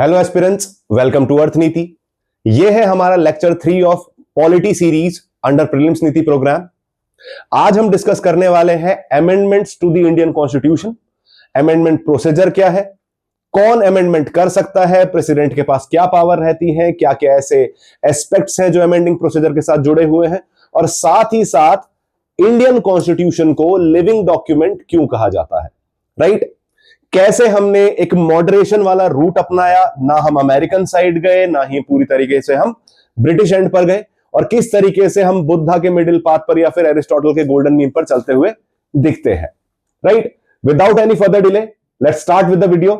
Hello aspirants, welcome to Arth Niti. ये है हमारा lecture 3 of polity series under prelims Niti programme. आज हम डिस्कस करने वाले हैं amendments to the Indian constitution. Amendment procedure क्या है, कौन अमेंडमेंट कर सकता है, प्रेसिडेंट के पास क्या पावर रहती है, क्या क्या ऐसे एस्पेक्ट्स हैं जो अमेंडिंग प्रोसीजर के साथ जुड़े हुए हैं, और साथ ही साथ इंडियन कॉन्स्टिट्यूशन को लिविंग डॉक्यूमेंट क्यों कहा जाता है, राइट। कैसे हमने एक मॉडरेशन वाला रूट अपनाया, ना हम अमेरिकन साइड गए, ना ही पूरी तरीके से हम ब्रिटिश एंड पर गए, और किस तरीके से हम बुद्धा के मिडिल पाथ पर या फिर एरिस्टोटल के गोल्डन मीन पर चलते हुए दिखते हैं, right. Without any further delay let's start with the video.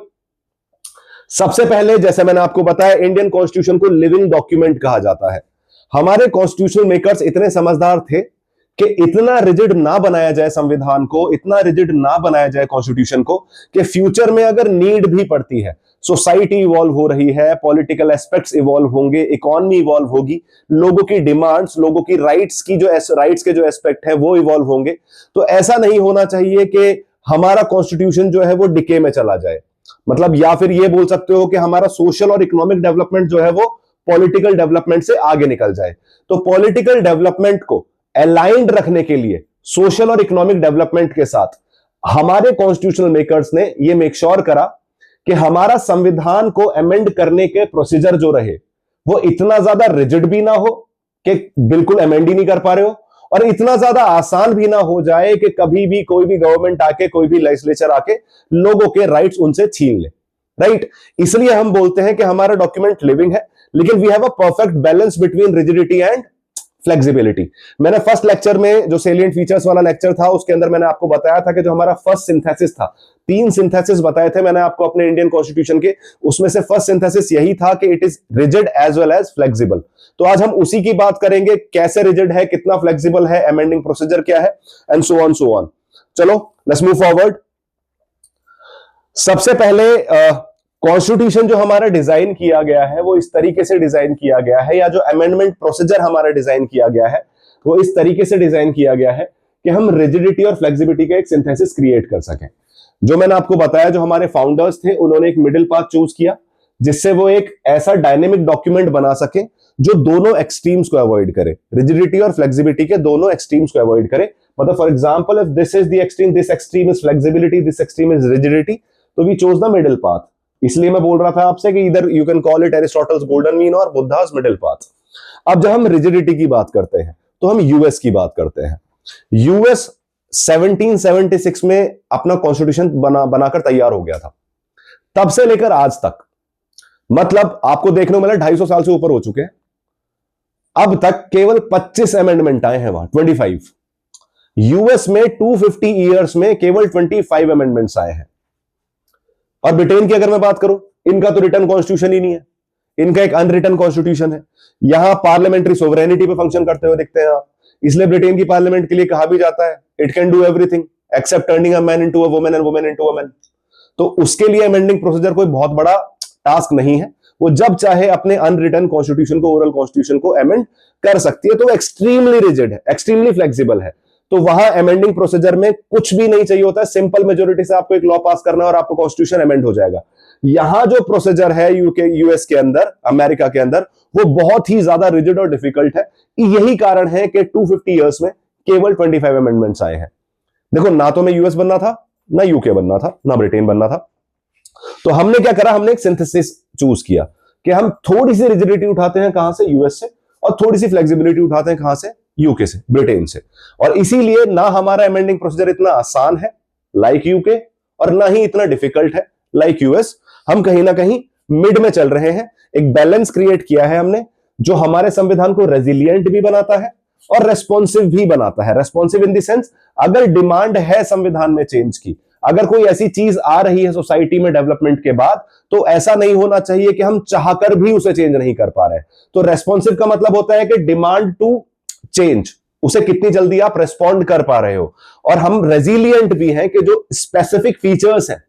सबसे पहले, जैसे मैंने आपको बताया, इंडियन कॉन्स्टिट्यूशन को लिविंग डॉक्यूमेंट कहा जाता है। हमारे कॉन्स्टिट्यूशनल मेकर्स इतने समझदार थे कि इतना रिजिड ना बनाया जाए संविधान को, इतना रिजिड ना बनाया जाए कॉन्स्टिट्यूशन को, कि फ्यूचर में अगर नीड भी पड़ती है, सोसाइटी इवॉल्व हो रही है, पॉलिटिकल एस्पेक्ट्स इवॉल्व होंगे, इकोनॉमी इवॉल्व होगी, लोगों की डिमांड्स, लोगों की राइट्स के जो एस्पेक्ट है वो इवॉल्व होंगे, तो ऐसा नहीं होना चाहिए कि हमारा कॉन्स्टिट्यूशन जो है वो डिके में चला जाए। मतलब, या फिर ये बोल सकते हो कि हमारा सोशल और इकोनॉमिक डेवलपमेंट जो है वो पॉलिटिकल डेवलपमेंट से आगे निकल जाए। तो पॉलिटिकल डेवलपमेंट को अलाइंड रखने के लिए सोशल और इकोनॉमिक डेवलपमेंट के साथ हमारे कॉन्स्टिट्यूशनल मेकर्स ने यह मेक श्योर करा कि हमारा संविधान को अमेंड करने के प्रोसीजर जो रहे वो इतना ज्यादा रिजिड भी ना हो कि बिल्कुल अमेंड ही नहीं कर पा रहे हो, और इतना ज्यादा आसान भी ना हो जाए कि कभी भी कोई भी गवर्नमेंट आके, कोई भी लेजिस्लेचर आके लोगों के राइट्स उनसे छीन ले, राइट। इसलिए हम बोलते हैं कि हमारा डॉक्यूमेंट लिविंग है, लेकिन we have a perfect balance between rigidity and flexibility. मैंने फर्स्ट लेक्चर में जो सेलिएंट फीचर्स वाला लेक्चर था उसके अंदर मैंने आपको बताया था कि जो हमारा फर्स्ट सिंथेसिस था, 3 सिंथेसिस बताए थे मैंने आपको अपने इंडियन कॉन्स्टिट्यूशन के, उसमें से फर्स्ट सिंथेसिस यही था कि it is rigid as well as flexible. तो आज हम उसी की बात करेंगे, कैसे रिजिड है, कितना फ्लेक्सिबल है, अमेंडिंग प्रोसीजर क्या है, and so on so on. चलो लेट्स मूव फॉरवर्ड। सबसे पहले कॉन्स्टिट्यूशन जो हमारा डिजाइन किया गया है वो इस तरीके से डिजाइन किया गया है, या जो अमेंडमेंट प्रोसीजर हमारा डिजाइन किया गया है वो इस तरीके से डिजाइन किया गया है कि हम रिजिडिटी और फ्लेक्सिबिलिटी का एक सिंथेसिस क्रिएट कर सकें। जो मैंने आपको बताया, जो हमारे फाउंडर्स थे उन्होंने एक मिडिल पाथ चूज किया जिससे वो एक ऐसा डायनेमिक डॉक्यूमेंट बना सके जो दोनों एक्सट्रीम्स को अवॉइड करे, रिजिडिटी और फ्लेक्सिबिलिटी के दोनों एक्सट्रीम्स को अवॉइड करे। मतलब for example, if this is the extreme, this extreme is flexibility, this extreme is rigidity, तो we chose the middle path. इसलिए मैं बोल रहा था आपसे कि इधर you can call it Aristotle's golden mean और बुद्धास मिडिल पाथ। अब जब हम रिजिडिटी की बात करते हैं तो हम यूएस की बात करते हैं। यूएस 1776 में अपना कॉन्स्टिट्यूशन बनाकर तैयार हो गया था। तब से लेकर आज तक, मतलब आपको देखने को मिला 250 साल से ऊपर हो चुके हैं, अब तक केवल 25 अमेंडमेंट आए हैं वहां, 25। यूएस में 250 ईयर्स में केवल 25 अमेंडमेंट्स आए हैं। और ब्रिटेन की अगर मैं बात करूं, इनका तो रिटन कॉन्स्टिट्यूशन ही नहीं है, इनका एक अनरिटन कॉन्स्टिट्यूशन है। यहां पार्लियामेंट्री सोवरेनिटी पे फंक्शन करते हुए दिखते हैं आप। इसलिए ब्रिटेन की पार्लियामेंट के लिए कहा भी जाता है it can do everything except turning a man into a woman and woman into a man. तो उसके लिए अमेंडिंग प्रोसीजर कोई बहुत बड़ा टास्क नहीं है, वो जब चाहे अपने अनरिटन कॉन्स्टिट्यूशन को, ओरल कॉन्स्टिट्यूशन को अमेंड कर सकती है। तो एक्सट्रीमली रिजिड है, एक्सट्रीमली फ्लेक्सिबल है। तो वहां अमेंडिंग प्रोसीजर में कुछ भी नहीं चाहिए होता है, सिंपल मेजोरिटी से आपको एक लॉ पास करना है और आपको कॉन्स्टिट्यूशन अमेंड हो जाएगा। यहां जो प्रोसीजर है यूएस के अंदर, अमेरिका के अंदर, वो बहुत ही ज्यादा रिजिड और डिफिकल्ट है। यही कारण है कि 250 ईयर्स में केवल 25 अमेंडमेंट्स आए हैं। देखो, ना तो मैं यूएस बनना था, ना यूके बनना था, ना ब्रिटेन बनना था। तो हमने क्या करा, हमने एक सिंथेसिस चूज किया कि हम थोड़ी सी रिजिडिटी उठाते हैं कहां से, यूएस से, और थोड़ी सी फ्लेक्सिबिलिटी उठाते हैं कहां से, यूके से, ब्रिटेन से। और इसीलिए ना हमारा अमेंडिंग प्रोसीजर इतना आसान है लाइक यूके, और ना ही इतना डिफिकल्ट है लाइक यूएस। हम कहीं ना कहीं मिड में चल रहे हैं। एक बैलेंस क्रिएट किया है हमने जो हमारे संविधान को रेजिलिएंट भी बनाता है और रेस्पॉन्सिव भी बनाता है। रेस्पॉन्सिव इन द सेंस, अगर डिमांड है संविधान में चेंज की, अगर कोई ऐसी चीज आ रही है सोसाइटी में डेवलपमेंट के बाद, तो ऐसा नहीं होना चाहिए कि हम चाहकर भी उसे चेंज नहीं कर पा रहे। तो रेस्पॉन्सिव का मतलब होता है कि डिमांड टू चेंज, उसे कितनी जल्दी आप रेस्पॉन्ड कर पा रहे हो। और हम रेजिलिएंट भी हैं कि जो स्पेसिफिक फीचर्स हैं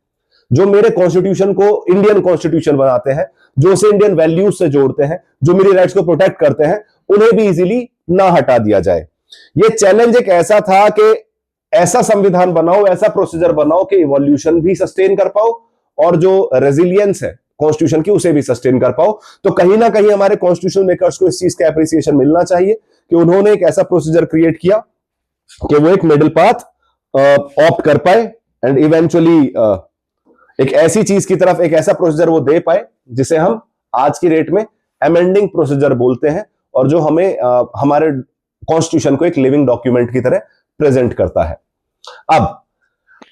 जो मेरे कॉन्स्टिट्यूशन को इंडियन कॉन्स्टिट्यूशन बनाते हैं, जो उसे इंडियन वैल्यूज से जोड़ते हैं, जो मेरी राइट्स को प्रोटेक्ट करते हैं, उन्हें भी इजीली ना हटा दिया जाए। यह चैलेंज एक ऐसा था कि ऐसा संविधान बनाओ, ऐसा प्रोसीजर बनाओ कि इवोल्यूशन भी सस्टेन कर पाओ, और जो रेजिलियंस है, कॉन्स्टिट्यूशन की उसे भी सस्टेन कर पाओ। तो कहीं ना कहीं हमारे कॉन्स्टिट्यूशन मेकर्स को इस चीज का एप्रिसिएशन मिलना चाहिए कि उन्होंने एक ऐसा प्रोसीजर क्रिएट किया कि वो एक मिडिल पाथ ऑप्ट कर पाए एंड इवेंचुअली एक ऐसी चीज की तरफ एक ऐसा प्रोसीजर वो दे पाए जिसे हम आज की डेट में अमेंडिंग प्रोसीजर बोलते हैं, और जो हमें हमारे कॉन्स्टिट्यूशन को एक लिविंग डॉक्यूमेंट की तरह प्रेजेंट करता है। अब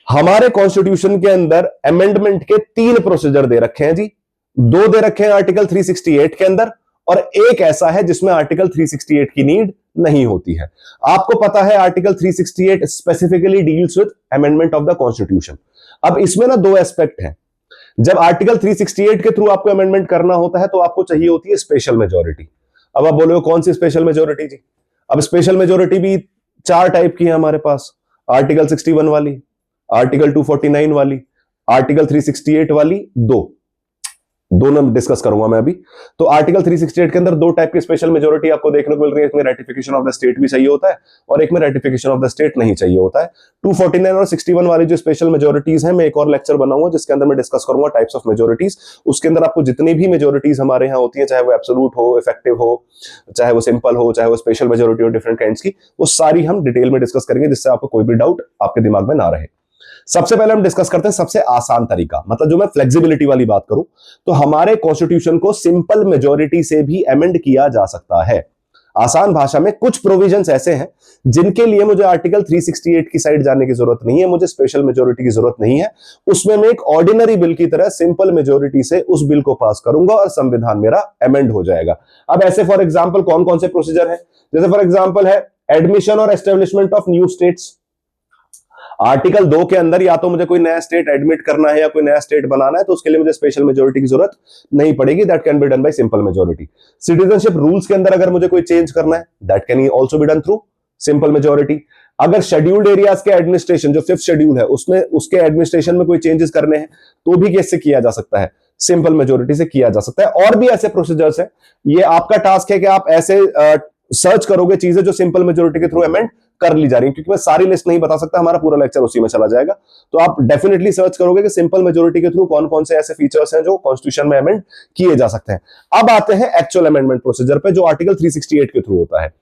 हमारे कॉन्स्टिट्यूशन के अंदर अमेंडमेंट के 3 प्रोसीजर दे रखे हैं जी। 2 दे रखे हैं आर्टिकल 368 के अंदर, और एक ऐसा है जिसमें आर्टिकल 368 की नीड नहीं होती है। आपको पता है article 368 specifically deals with amendment of the constitution. अब इसमें ना 2 एस्पेक्ट हैं। जब आर्टिकल 368 के थ्रू आपको अमेंडमेंट करना होता है तो आपको चाहिए होती है स्पेशल मेजोरिटी। अब आप बोलोगे कौन सी स्पेशल मेजोरिटी जी? अब स्पेशल मेजोरिटी भी 4 टाइप की है हमारे पास, आर्टिकल 61 वाली, आर्टिकल 249 वाली, आर्टिकल 368 वाली, दोनों डिस्कस करूंगा मैं अभी। तो आर्टिकल 368 के अंदर 2 टाइप की स्पेशल मेजोरिटी आपको देखने को मिल रही है। एक में रेटिफिकेशन ऑफ द स्टेट भी चाहिए होता है और एक में रेटिफिकेशन ऑफ द स्टेट नहीं चाहिए होता है। 249 और 61 वाली जो स्पेशल मेजोरिटीज हैं, मैं एक और लेक्चर बनाऊंगा जिसके अंदर मैं डिस्कस करूंगा टाइप्स ऑफ मेजोरिटीज। उसके अंदर आपको जितनी भी मेजोरिटीज हमारे यहाँ होती है, चाहे वो एब्सोल्यूट हो, इफेक्टिव हो, चाहे वो सिंपल हो, चाहे वो स्पेशल मेजोरिटी हो डिफरेंट काइंड्स की, वो सारी हम डिटेल में डिस्कस करेंगे जिससे आपको कोई भी डाउट आपके दिमाग में ना रहे। सबसे पहले हम डिस्कस करते हैं सबसे आसान तरीका, मतलब जो मैं फ्लेक्सिबिलिटी वाली बात करूं तो हमारे कॉन्स्टिट्यूशन को सिंपल मेजोरिटी से भी अमेंड किया जा सकता है। आसान भाषा में कुछ प्रोविजंस ऐसे हैं जिनके लिए मुझे आर्टिकल 368 की साइड जाने की जरूरत नहीं है, मुझे स्पेशल मेजोरिटी की जरूरत नहीं है। उसमें मैं एक ऑर्डिनरी बिल की तरह सिंपल मेजोरिटी से उस बिल को पास करूंगा और संविधान मेरा अमेंड हो जाएगा। अब ऐसे फॉर एग्जांपल कौन कौन से प्रोसीजर है? जैसे फॉर एग्जांपल है एडमिशन और establishment of new states. Article 2 के अंदर या तो मुझे कोई नया स्टेट एडमिट करना है या कोई नया स्टेट बनाना है तो उसके लिए मुझे स्पेशल मेजोरिटी की जरूरत नहीं पड़ेगी, that can be done by simple majority. Citizenship rules के अंदर अगर मुझे कोई चेंज करना है, that can also be done through simple majority. अगर शेड्यूल्ड एरियाज के एडमिनिस्ट्रेशन, जो 5th शेड्यूल है, उसमें उसके एडमिनिस्ट्रेशन में कोई चेंजेस करने हैं तो भी कैसे किया जा सकता है? सिंपल मेजोरिटी से किया जा सकता है। और भी ऐसे प्रोसीजर्स है, ये आपका टास्क है कि आप ऐसे सर्च करोगे चीजें जो सिंपल मेजोरिटी के थ्रू अमेंड कर ली जा रही है, क्योंकि मैं सारी लिस्ट नहीं बता सकता, हमारा पूरा लेक्चर उसी में चला जाएगा। तो आप डेफिनेटली सर्च करोगे कि सिंपल मेजोरिटी के थ्रू कौन कौन से ऐसे फीचर्स हैं जो कॉन्स्टिट्यूशन में अमेंड किए जा सकते हैं। अब आते हैं एक्चुअल अमेंडमेंट प्रोसीजर पे, जो आर्टिकल 368 के थ्रू होता है।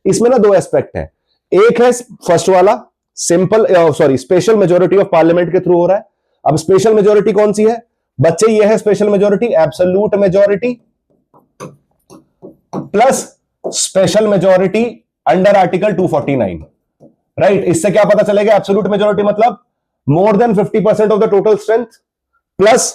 इसमें ना 2 एस्पेक्ट है। एक है फर्स्ट वाला स्पेशल मेजोरिटी ऑफ पार्लियामेंट के थ्रू हो रहा है। अब स्पेशल मेजोरिटी कौन सी है बच्चे? ये है special majority absolute majority plus special majority under article 249, right? इससे क्या पता चलेगा? एब्सोल्यूट मेजोरिटी मतलब more than 50% of the total strength plus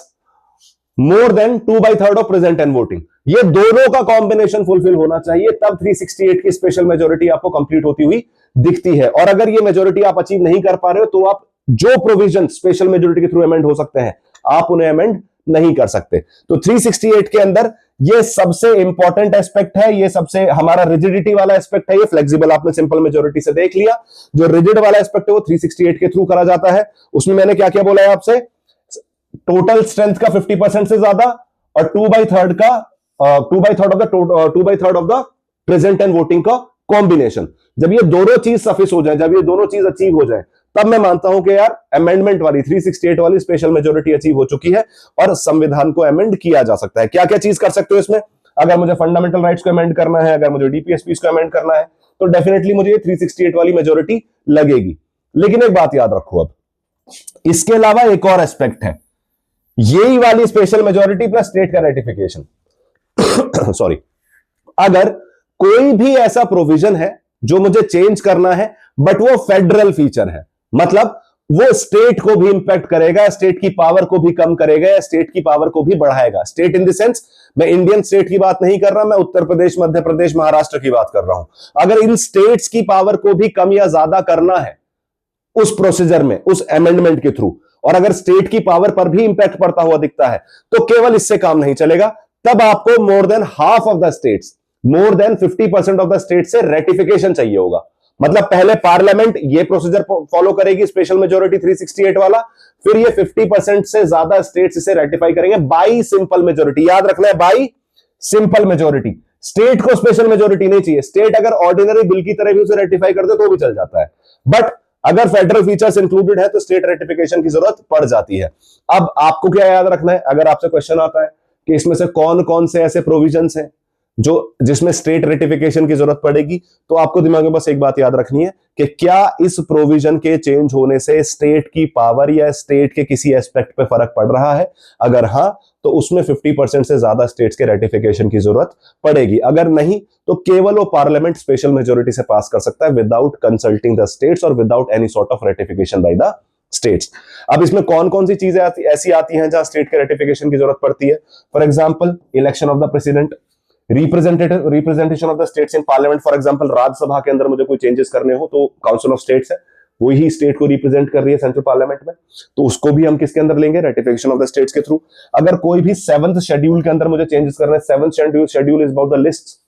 more than 2/3 of present and voting. ये दोनों का कॉम्बिनेशन फुलफिल होना चाहिए, तब 368 की स्पेशल मेजोरिटी आपको कंप्लीट होती हुई दिखती है। और अगर ये मेजोरिटी आप अचीव नहीं कर पा रहे हो तो आप जो प्रोविजन स्पेशल मेजोरिटी के थ्रू अमेंड हो सकते हैं, आप उन्हें अमेंड नहीं कर सकते। तो 368 के अंदर ये सबसे इंपॉर्टेंट एस्पेक्ट है, ये सबसे हमारा रिजिडिटी वाला एस्पेक्ट है। ये फ्लेक्सिबल आपने सिंपल मेजोरिटी से देख लिया। जो रिजिड वाला एस्पेक्ट है वो 368 के थ्रू करा जाता है। उसमें मैंने क्या क्या बोला है आपसे? टोटल स्ट्रेंथ का 50% से ज्यादा और 2/3 का 2/3 of the present and voting का कॉम्बिनेशन। जब ये दोनों चीज सफिस हो जाए, जब ये दोनों चीज अचीव हो जाए, तब मैं मानता हूं कि यार अमेंडमेंट वाली 368 वाली स्पेशल मेजोरिटी अचीव हो चुकी है और संविधान को अमेंड किया जा सकता है। क्या क्या चीज कर सकते हो इसमें? अगर मुझे फंडामेंटल राइट्स को अमेंड करना है, अगर मुझे डीपीएसपी को अमेंड करना है, तो डेफिनेटली मुझे 368 वाली मेजोरिटी लगेगी। लेकिन एक बात याद रखो, अब इसके अलावा एक और एस्पेक्ट है, यही वाली स्पेशल मेजोरिटी प्लस स्टेट का रेटिफिकेशन। सॉरी, अगर कोई भी ऐसा प्रोविजन है जो मुझे चेंज करना है बट वो फेडरल फीचर है, मतलब वो स्टेट को भी इंपैक्ट करेगा, स्टेट की पावर को भी कम करेगा या स्टेट की पावर को भी बढ़ाएगा। स्टेट इन द सेंस, मैं इंडियन स्टेट की बात नहीं कर रहा, मैं उत्तर प्रदेश, मध्य प्रदेश, महाराष्ट्र की बात कर रहा हूं। अगर इन स्टेट्स की पावर को भी कम या ज्यादा करना है उस प्रोसीजर में, उस अमेंडमेंट के थ्रू, और अगर स्टेट की पावर पर भी इंपैक्ट पड़ता हुआ दिखता है, तो केवल इससे काम नहीं चलेगा। तब आपको more than half of the states, more than 50% of the state से रेटिफिकेशन चाहिए होगा। मतलब पहले पार्लियामेंट ये प्रोसीजर फॉलो करेगी, स्पेशल मेजोरिटी 368 वाला, फिर ये 50% से ज्यादा स्टेट्स इसे रेटिफाई करेंगे बाई सिंपल मेजोरिटी। याद रखना है, बाई सिंपल मेजोरिटी। स्टेट को स्पेशल मेजोरिटी नहीं चाहिए। स्टेट अगर ऑर्डिनरी बिल की तरह भी उसे रेटिफाई कर दे तो भी चल जाता है, बट अगर फेडरल फीचर्स इंक्लूडेड है तो स्टेट रेटिफिकेशन की जरूरत पड़ जाती है। अब आपको क्या याद रखना है? अगर आपसे क्वेश्चन आता है कि इसमें से कौन कौन से ऐसे प्रोविजंस हैं जो जिसमें स्टेट रेटिफिकेशन की जरूरत पड़ेगी, तो आपको दिमाग में बस एक बात याद रखनी है कि क्या इस प्रोविजन के चेंज होने से स्टेट की पावर या स्टेट के किसी एस्पेक्ट पे फर्क पड़ रहा है। अगर हां, तो उसमें 50% से ज्यादा स्टेट्स के रेटिफिकेशन की जरूरत पड़ेगी। अगर नहीं, तो केवल वो पार्लियामेंट स्पेशल मेजोरिटी से पास कर सकता है विदाउट कंसल्टिंग द स्टेट्स और without any sort of ratification by the states. अब इसमें कौन कौन सी चीजें ऐसी आती हैं जहां स्टेट के रेटिफिकेशन की जरूरत पड़ती है? For example, election of the president, representation of the states in parliament. For example, Rajya Sabha के अंदर मुझे कोई चेंजेस करने हो तो काउंसिल ऑफ स्टेट्स है, वही स्टेट को रिप्रेजेंट कर रही है सेंट्रल पार्लियामेंट में, तो उसको भी हम किसके अंदर लेंगे? रेटिफिकेशन ऑफ द स्टेट्स के थ्रू। अगर कोई भी 7th शेड्यूल के अंदर मुझे चेंजेस करना है, 7th schedule is about the list,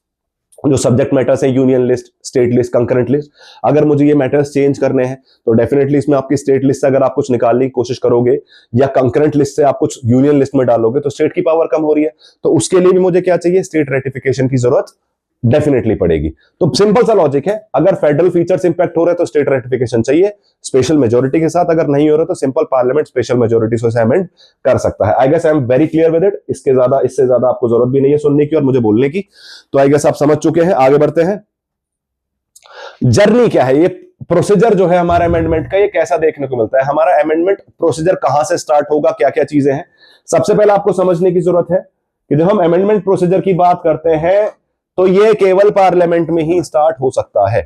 जो सब्जेक्ट मैटर्स है, union list, state list, concurrent list. अगर मुझे ये मैटर्स चेंज करने हैं तो डेफिनेटली इसमें आपकी स्टेट लिस्ट से अगर आप कुछ निकालने की कोशिश करोगे या कंकरेंट लिस्ट से आप कुछ यूनियन लिस्ट में डालोगे तो स्टेट की पावर कम हो रही है, तो उसके लिए भी मुझे क्या चाहिए? स्टेट रेटिफिकेशन की जरूरत डेफिनेटली पड़ेगी। तो सिंपल सा लॉजिक है, अगर फेडरल फीचर्स इंपैक्ट हो रहे हैं तो स्टेट रेटिफिकेशन चाहिए स्पेशल मेजोरिटी के साथ, अगर नहीं हो रहा तो सिंपल पार्लियामेंट स्पेशल मेजोरिटी से अमेंड कर सकता है। I guess I am very clear with it. इससे ज्यादा आपको जरूरत भी नहीं है सुनने की और मुझे बोलने की, तो आई गेस आप समझ चुके हैं। आगे बढ़ते हैं। जर्नी क्या है? ये प्रोसीजर जो है हमारा अमेंडमेंट का, ये कैसा देखने को मिलता है? हमारा अमेंडमेंट प्रोसीजर कहां से स्टार्ट होगा, क्या क्या चीजें हैं? सबसे पहले आपको समझने की जरूरत है कि जब हम अमेंडमेंट प्रोसीजर की बात करते हैं तो ये केवल पार्लियामेंट में ही स्टार्ट हो सकता है।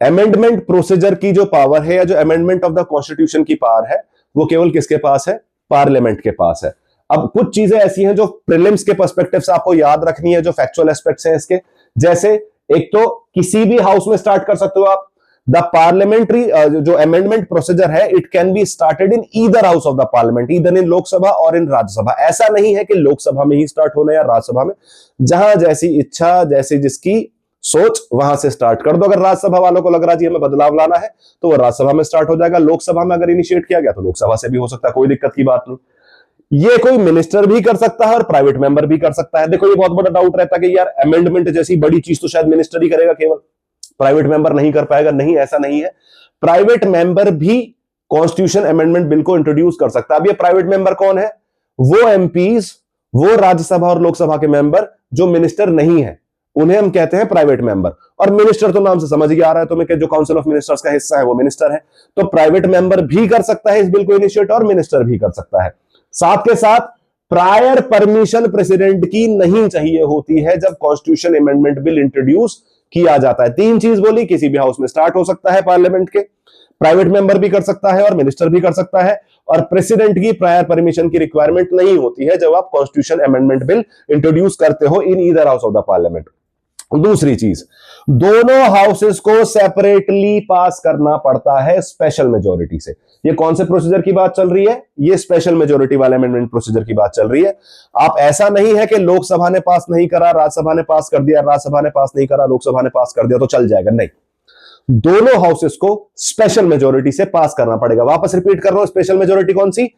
अमेंडमेंट प्रोसीजर की जो पावर है या जो अमेंडमेंट ऑफ द कॉन्स्टिट्यूशन की पावर है, वो केवल किसके पास है? पार्लियामेंट के पास है। अब कुछ चीजें ऐसी हैं जो प्रीलिम्स के पर्सपेक्टिव से आपको याद रखनी है, जो फैक्चुअल एस्पेक्ट्स हैं इसके, जैसे एक तो किसी भी हाउस में स्टार्ट कर सकते हो आप। द पार्लियामेंट्री जो अमेंडमेंट प्रोसीजर है, it can be started in either house of the parliament, either in Lok Sabha और इन राज्यसभा। ऐसा नहीं है कि लोकसभा में ही स्टार्ट होना या राज्यसभा में, जहां जैसी इच्छा, जैसी जिसकी सोच, वहां से स्टार्ट कर दो। अगर राज्यसभा वालों को लग रहा है जी हमें बदलाव लाना है तो वो राज्यसभा में स्टार्ट हो जाएगा। लोकसभा में अगर इनिशिएट किया गया तो लोकसभा से भी हो सकता है, कोई दिक्कत की बात नहीं। ये कोई मिनिस्टर भी कर सकता है और प्राइवेट मेंबर भी कर सकता है। देखो, ये बहुत बड़ा डाउट रहता है कि यार अमेंडमेंट जैसी बड़ी चीज तो शायद मिनिस्टर ही करेगा, केवल प्राइवेट मेंबर नहीं कर पाएगा। नहीं, ऐसा नहीं है। प्राइवेट मेंबर भी कॉन्स्टिट्यूशन अमेंडमेंट बिल को इंट्रोड्यूस कर सकता है। अब ये प्राइवेट मेंबर कौन है? वो एमपीज, वो राज्यसभा और लोकसभा के मेंबर जो मिनिस्टर नहीं है, उन्हें हम कहते हैं प्राइवेट मेंबर। और मिनिस्टर तो नाम से समझ ही आ रहा है तुम्हें कि जो काउंसिल ऑफ मिनिस्टर्स का हिस्सा है वो मिनिस्टर है। तो प्राइवेट मेंबर भी कर सकता है इस बिल को इनिशिएट और मिनिस्टर भी कर सकता है। साथ के साथ प्रायर परमिशन प्रेसिडेंट की नहीं चाहिए होती है जब कॉन्स्टिट्यूशन अमेंडमेंट बिल इंट्रोड्यूस किया जाता है। 3 चीज बोली, किसी भी हाउस में स्टार्ट हो सकता है पार्लियामेंट के, प्राइवेट मेंबर भी कर सकता है और मिनिस्टर भी कर सकता है, और प्रेसिडेंट की प्रायर परमिशन की रिक्वायरमेंट नहीं होती है जब आप कॉन्स्टिट्यूशन अमेंडमेंट बिल इंट्रोड्यूस करते हो in either house of the parliament. दूसरी चीज, दोनों हाउसेस को सेपरेटली पास करना पड़ता है स्पेशल मेजोरिटी से। ये कौन से प्रोसीजर की बात चल रही है? ये स्पेशल मेजोरिटी वाले अमेंडमेंट प्रोसीजर की बात चल रही है। आप ऐसा नहीं है कि लोकसभा ने पास नहीं करा, राज्यसभा ने पास कर दिया, राज्यसभा ने पास नहीं करा, लोकसभा ने पास कर दिया तो चल जाएगा। नहीं, दोनों हाउसेस को स्पेशल मेजोरिटी से पास करना पड़ेगा। वापस रिपीट कर रहा हूं, स्पेशल मेजोरिटी कौन सी?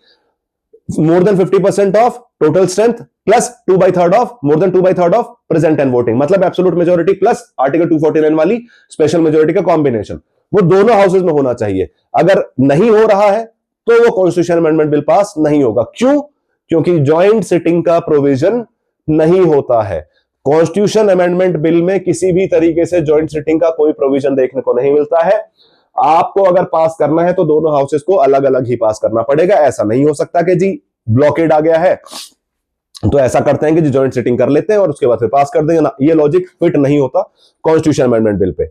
more than 50% of total strength plus 2/3 of more than 2/3 of present and voting, मतलब एब्सोल्यूट मेजोरिटी प्लस आर्टिकल 249 वाली स्पेशल मेजोरिटी का कॉम्बिनेशन, वो दोनों हाउसेज में होना चाहिए। अगर नहीं हो रहा है तो वो कॉन्स्टिट्यूशन अमेंडमेंट बिल पास नहीं होगा। क्यों? क्योंकि ज्वाइंट सिटिंग का प्रोविजन नहीं होता है। कॉन्स्टिट्यूशन अमेंडमेंट बिल में किसी भी तरीके से ज्वाइंट सिटिंग का कोई प्रोविजन देखने को नहीं मिलता है। आपको अगर पास करना है तो दोनों हाउसेस को अलग अलग ही पास करना पड़ेगा। ऐसा नहीं हो सकता कि जी ब्लॉकेड आ गया है तो ऐसा करते हैं कि जी जॉइंट सिटिंग कर लेते हैं और उसके बाद फिर पास कर देंगे ना, ये लॉजिक फिट नहीं होता कॉन्स्टिट्यूशन अमेंडमेंट बिल पे।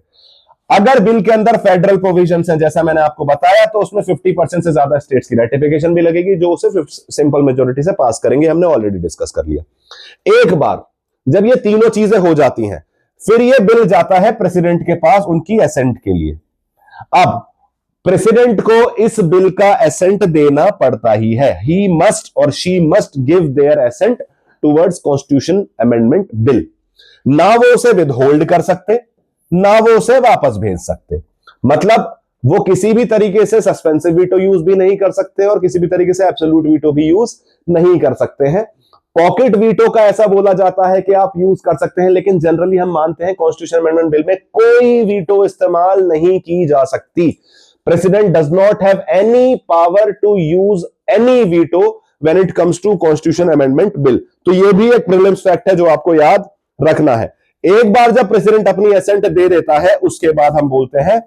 अगर बिल के अंदर फेडरल प्रोविजंस हैं जैसा मैंने आपको बताया तो उसमें 50% से ज्यादा स्टेट्स की रेटिफिकेशन भी लगेगी जो उसे सिंपल मेजोरिटी से पास करेंगे। हमने ऑलरेडी डिस्कस कर लिया। एक बार जब ये तीनों चीजें हो जाती हैं फिर ये बिल जाता है प्रेसिडेंट के पास उनकी एसेंट के लिए। अब प्रेसिडेंट को इस बिल का एसेंट देना पड़ता ही है। ही मस्ट और she must give their assent towards constitution amendment bill. ना वो उसे विदहोल्ड कर सकते, ना वो उसे वापस भेज सकते। मतलब वो किसी भी तरीके से सस्पेंसिव वीटो यूज भी नहीं कर सकते और किसी भी तरीके से एब्सोल्यूट वीटो भी यूज नहीं कर सकते हैं। पॉकेट वीटो का ऐसा बोला जाता है कि आप यूज कर सकते हैं, लेकिन जनरली हम मानते हैं कॉन्स्टिट्यूशन अमेंडमेंट बिल में कोई वीटो इस्तेमाल नहीं की जा सकती। President does not have any power to use any veto when it comes to constitution amendment bill. तो ये भी एक प्रीलिम्स फैक्ट है जो आपको याद रखना है। एक बार जब प्रेसिडेंट अपनी एसेंट दे देता है, उसके बाद हम बोलते हैं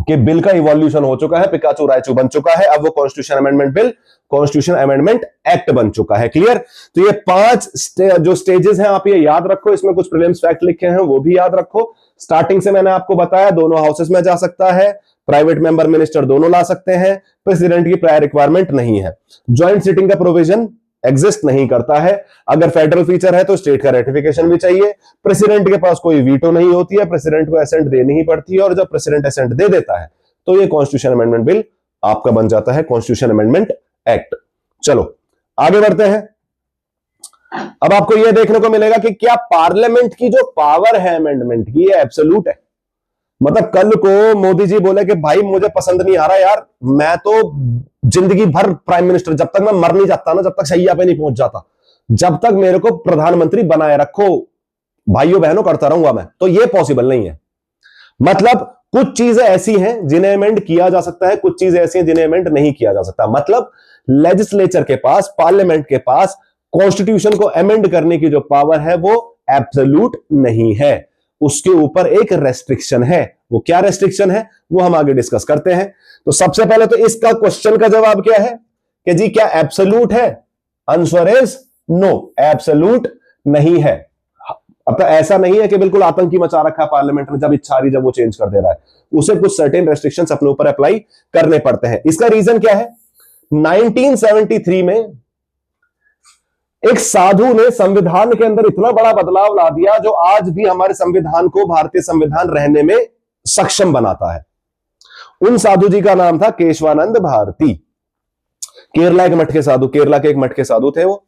कि बिल का इवोल्यूशन हो चुका है, पिकाचू रायचू बन चुका है, अब वो constitution amendment bill constitution amendment act बन चुका है। क्लियर? तो ये 5 जो स्टेजेस हैं आप ये याद रखो, इसमें कुछ प्रीलिम्स फैक्ट लिखे हैं वो भी याद रखो। स्टार्टिंग से मैंने आपको बताया दोनों हाउसेस में जा सकता है, प्राइवेट मेंबर मिनिस्टर दोनों ला सकते हैं, प्रेसिडेंट की प्रायर रिक्वायरमेंट नहीं है, ज्वाइंट सीटिंग का प्रोविजन एग्जिस्ट नहीं करता है, अगर फेडरल फीचर है तो स्टेट का रेटिफिकेशन भी चाहिए, प्रेसिडेंट के पास कोई वीटो नहीं होती है, प्रेसिडेंट को एसेंट देनी ही पड़ती है, और जब प्रेसिडेंट एसेंट दे देता है तो ये कॉन्स्टिट्यूशन अमेंडमेंट बिल आपका बन जाता है कॉन्स्टिट्यूशन अमेंडमेंट एक्ट। चलो आगे बढ़ते हैं। अब आपको यह देखने को मिलेगा कि क्या पार्लियामेंट की जो पावर है अमेंडमेंट की ये एब्सोल्यूट है। मतलब कल को मोदी जी बोले कि भाई मुझे पसंद नहीं आ रहा यार, मैं तो जिंदगी भर प्राइम मिनिस्टर, जब तक मैं मर नहीं जाता ना, जब तक शैया पे नहीं पहुंच जाता, जब तक मेरे को प्रधानमंत्री बनाए रखो भाइयों बहनों करता रहूंगा मैं, तो ये पॉसिबल नहीं है। मतलब कुछ चीजें ऐसी हैं जिन्हें अमेंड किया जा सकता है, कुछ चीजें ऐसी हैं जिन्हें अमेंड नहीं किया जा सकता। मतलब लेजिस्लेचर के पास, पार्लियामेंट के पास कॉन्स्टिट्यूशन को अमेंड करने की जो पावर है वो एब्सोल्यूट नहीं है, उसके ऊपर एक रेस्ट्रिक्शन है। वो क्या रेस्ट्रिक्शन है वो हम आगे डिस्कस करते हैं। तो सबसे पहले तो इसका क्वेश्चन का जवाब क्या है कि जी क्या एब्सोल्यूट है? आंसर इज नो, एब्सोल्यूट नहीं है। अब तो ऐसा नहीं है कि बिल्कुल आतंकी मचा रखा है पार्लियामेंट ने, जब इच्छा रही जब वो चेंज कर दे रहा है, उसे कुछ सर्टेन रेस्ट्रिक्शंस अपने ऊपर अप्लाई करने पड़ते हैं। इसका रीजन क्या है? 1973 में एक साधु ने संविधान के अंदर इतना बड़ा बदलाव ला दिया जो आज भी हमारे संविधान को, भारतीय संविधान रहने में सक्षम बनाता है। उन साधु जी का नाम था केशवानंद भारती। केरला के एक मठ के साधु थे वो।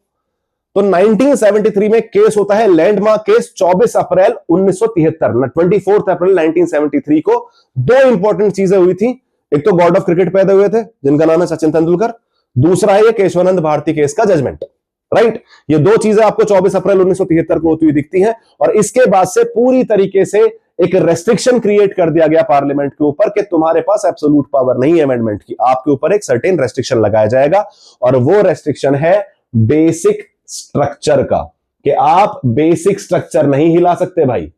तो 1973 में केस होता है, लैंडमार्क केस, 24 अप्रैल 1973, 24 अप्रैल 1973 को दो इंपॉर्टेंट चीजें हुई थी। एक तो गॉड ऑफ क्रिकेट पैदा हुए थे जिनका नाम है सचिन तेंदुलकर, दूसरा है ये केशवानंद भारती केस का जजमेंट। राइट, ये दो चीजें आपको 24 अप्रैल 1973 को होती हुई दिखती हैं, और इसके बाद से पूरी तरीके से एक रेस्ट्रिक्शन क्रिएट कर दिया गया पार्लियामेंट के ऊपर कि तुम्हारे पास एब्सोल्यूट पावर नहीं है अमेंडमेंट की, आपके ऊपर एक सर्टेन रेस्ट्रिक्शन लगाया जाएगा, और वो रेस्ट्रिक्शन है बेसिक स्ट्रक्चर का, कि आप बेसिक स्ट्रक्चर नहीं हिला सकते भाई।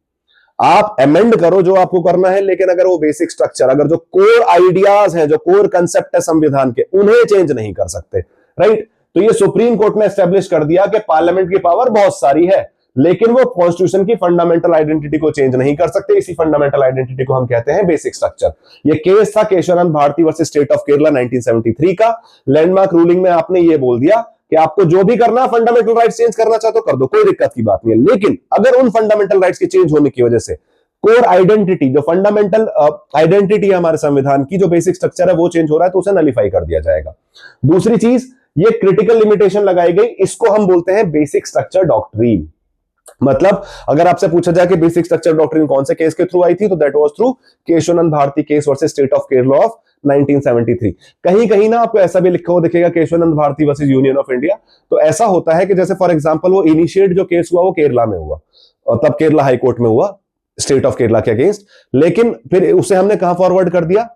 आप अमेंड करो जो आपको करना है, लेकिन अगर वो बेसिक स्ट्रक्चर, अगर जो कोर आइडियाज हैं, जो कोर कंसेप्ट है संविधान के, उन्हें चेंज नहीं कर सकते। राइट, तो ये सुप्रीम कोर्ट ने एस्टेब्लिश कर दिया कि पार्लियामेंट की पावर बहुत सारी है, लेकिन वो कॉन्स्टिट्यूशन की फंडामेंटल आइडेंटिटी को चेंज नहीं कर सकते। इसी फंडामेंटल आइडेंटिटी को हम कहते हैं बेसिक स्ट्रक्चर। ये केस था Kesavananda Bharati versus state of Kerala 1973 का। लैंडमार्क रूलिंग में आपने ये बोल दिया कि आपको जो भी करना, फंडामेंटल राइट्स चेंज करना चाहते हो कर दो, कोई दिक्कत की बात नहीं है, लेकिन अगर उन फंडामेंटल राइट्स के चेंज होने की वजह से कोर आइडेंटिटी, जो फंडामेंटल आइडेंटिटी है हमारे संविधान की, जो बेसिक स्ट्रक्चर है वो चेंज हो रहा है, तो उसे नलिफाई कर दिया जाएगा। दूसरी चीज, ये क्रिटिकल लिमिटेशन लगाई गई, इसको हम बोलते हैं बेसिक स्ट्रक्चर डॉक्ट्रिन। मतलब अगर आपसे पूछा जाए कि बेसिक स्ट्रक्चर डॉक्ट्रिन कौन से केस के थ्रू आई थी, तो that was through Kesavananda Bharati case versus state of Kerala of 1973। कहीं कहीं ना आपको ऐसा भी लिखा हुआ दिखेगा Kesavananda Bharati versus union of India. तो ऐसा होता है कि जैसे फॉर एग्जांपल वो इनिशिएट जो केस हुआ वो केरला में हुआ, और तब केरला हाई कोर्ट में हुआ स्टेट ऑफ केरला के अगेंस्ट, लेकिन फिर उसे हमने कहां फॉरवर्ड कर दिया?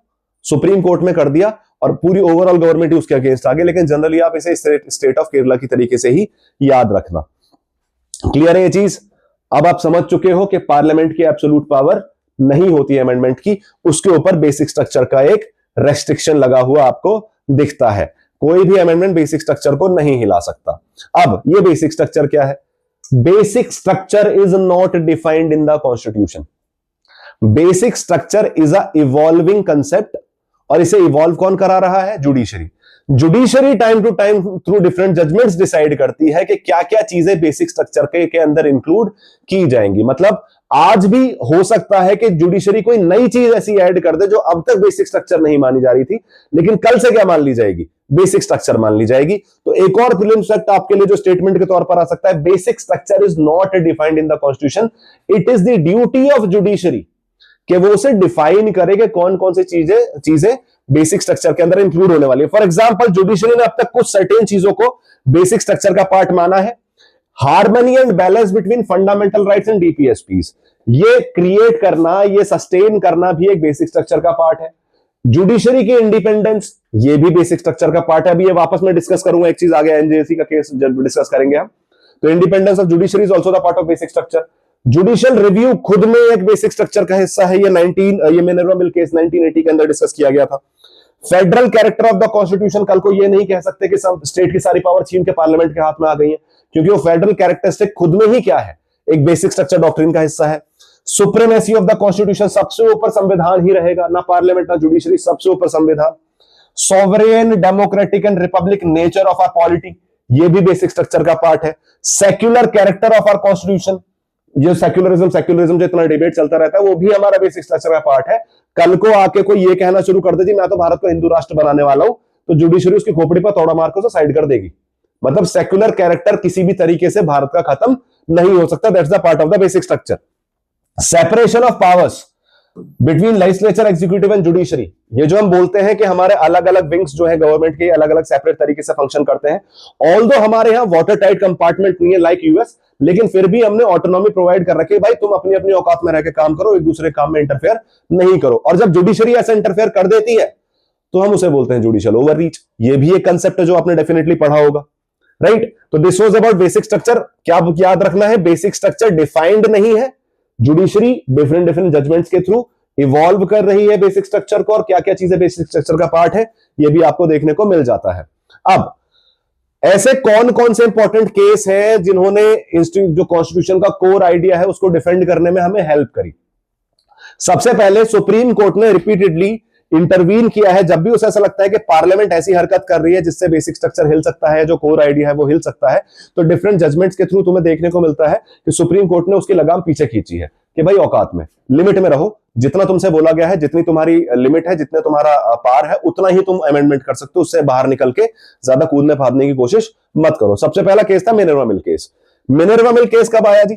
सुप्रीम कोर्ट में कर दिया, और पूरी ओवरऑल गवर्नमेंट उसके अगेंस्ट आ गई। लेकिन जनरली आप इसे स्टेट ऑफ केरला की तरीके से ही याद रखना। क्लियर है ये चीज? अब आप समझ चुके हो कि पार्लियामेंट की एब्सोल्यूट पावर नहीं होती है अमेंडमेंट की, उसके ऊपर बेसिक स्ट्रक्चर का एक रेस्ट्रिक्शन लगा हुआ आपको दिखता है। कोई भी अमेंडमेंट बेसिक स्ट्रक्चर को नहीं हिला सकता। अब ये बेसिक स्ट्रक्चर क्या है? Basic structure is not defined in the constitution. Basic structure is a evolving concept, और इसे इवॉल्व कौन करा रहा है? Judiciary. Judiciary time to time through different judgments decide करती है कि क्या क्या चीजें बेसिक स्ट्रक्चर के अंदर इंक्लूड की जाएंगी। मतलब आज भी हो सकता है कि जुडिशरी कोई नई चीज ऐसी ऐड कर दे जो अब तक बेसिक स्ट्रक्चर नहीं मानी जा रही थी, लेकिन कल से क्या मान ली जाएगी? बेसिक स्ट्रक्चर मान ली जाएगी। तो एक और प्रीलिम्स फैक्ट आपके लिए जो स्टेटमेंट के तौर पर आ सकता है, basic structure is not defined in the constitution, it is the duty of judiciary कि वो उसे डिफाइन करे कि कौन कौन सी चीजें बेसिक स्ट्रक्चर के अंदर इंक्लूड होने वाली है। फॉर एग्जांपल, जुडिशरी ने अब तक कुछ सर्टेन चीजों को बेसिक स्ट्रक्चर का पार्ट माना है। Harmony and balance between fundamental rights and DPSPs, ये क्रिएट करना, ये सस्टेन करना भी एक बेसिक स्ट्रक्चर का पार्ट है। जुडिशरी की इंडिपेंडेंस, ये भी बेसिक स्ट्रक्चर का पार्ट है। अभी ये वापस मैं डिस्कस करूंगा, एक चीज आ गया, एनजेसी का केस जब डिस्कस करेंगे हम, तो independence of judiciary is also the part of basic structure. Judicial review खुद में एक बेसिक स्ट्रक्चर का हिस्सा है। ये मिनर्वा मिल केस 1980 के अंदर डिस्कस किया गया था। Federal character of the constitution, कल को ये नहीं कह सकते कि सब स्टेट की सारी पावर छीन के पार्लियामेंट के हाथ में आ गई है, क्योंकि वो फेडरल कैरेक्टरिस्टिक खुद में ही क्या है, एक बेसिक स्ट्रक्चर डॉक्ट्रिन का हिस्सा है। सुप्रीमेसी ऑफ द कॉन्स्टिट्यूशन, सबसे ऊपर संविधान ही रहेगा, ना पार्लियामेंट ना जुडिशरी, सबसे ऊपर संविधान। Sovereign democratic and republic nature of our polity, ये भी बेसिक स्ट्रक्चर का पार्ट है। Secular character of our constitution, जो सेक्युलरिज्म जो इतना डिबेट चलता रहता है, वो भी हमारा बेसिक स्ट्रक्चर का पार्ट है। कल को आके कोई ये कहना शुरू कर दे जी मैं तो भारत को हिंदू राष्ट्र बनाने वाला हूं, तो जुडिशरी उसकी खोपड़ी पर तोड़ा मार के उसे साइड कर देगी। मतलब सेक्युलर कैरेक्टर किसी भी तरीके से भारत का खत्म नहीं हो सकता। That's the part of the basic structure. Separation of powers between legislature, executive and judiciary, ये जो हम बोलते हैं कि हमारे अलग अलग विंग्स जो है गवर्नमेंट के अलग अलग सेपरेट तरीके से फंक्शन करते हैं। ऑल्दो हमारे यहाँ वाटर टाइट कंपार्टमेंट नहीं है लाइक यूएस, लेकिन फिर भी हमने ऑटोनॉमी प्रोवाइड कर रखी है, भाई तुम अपनी अपनी औकात में रह के काम करो, एक दूसरे काम में इंटरफेयर नहीं करो। और जब जुडिशरी ऐसे इंटरफेयर कर देती है तो हम उसे बोलते हैं जुडिशियल ओवररीच। ये भी एक कंसेप्ट है जो आपने डेफिनेटली पढ़ा होगा, राइट। तो this was about basic structure. क्या याद रखना है, बेसिक स्ट्रक्चर डिफाइंड नहीं है, जुडिशरी डिफरेंट डिफरेंट जजमेंट्स के थ्रू इवॉल्व कर रही है बेसिक स्ट्रक्चर को, और क्या क्या चीजें बेसिक स्ट्रक्चर का पार्ट है ये भी आपको देखने को मिल जाता है। अब ऐसे कौन कौन से इंपॉर्टेंट केस हैं जिन्होंने जो कॉन्स्टिट्यूशन का कोर आइडिया है उसको डिफेंड करने में हमें हेल्प करी। सबसे पहले सुप्रीम कोर्ट ने रिपीटेडली इंटरवीन किया है जब भी उसे ऐसा लगता है कि पार्लियामेंट ऐसी हरकत कर रही है जिससे बेसिक स्ट्रक्चर हिल सकता है, जो कोर आइडिया है वो हिल सकता है। तो डिफरेंट जजमेंट्स के थ्रू तुम्हें देखने को मिलता है कि सुप्रीम कोर्ट ने उसकी लगाम पीछे खींची है कि भाई औकात में, लिमिट में रहो, जितना तुमसे बोला गया है, जितनी तुम्हारी लिमिट है, जितने तुम्हारा पार है, उतना ही तुम अमेंडमेंट कर सकते हो, उससे बाहर निकल के ज्यादा कूदने फादने की कोशिश मत करो। सबसे पहला केस था Minerva mill case. Minerva mill case कब आया जी?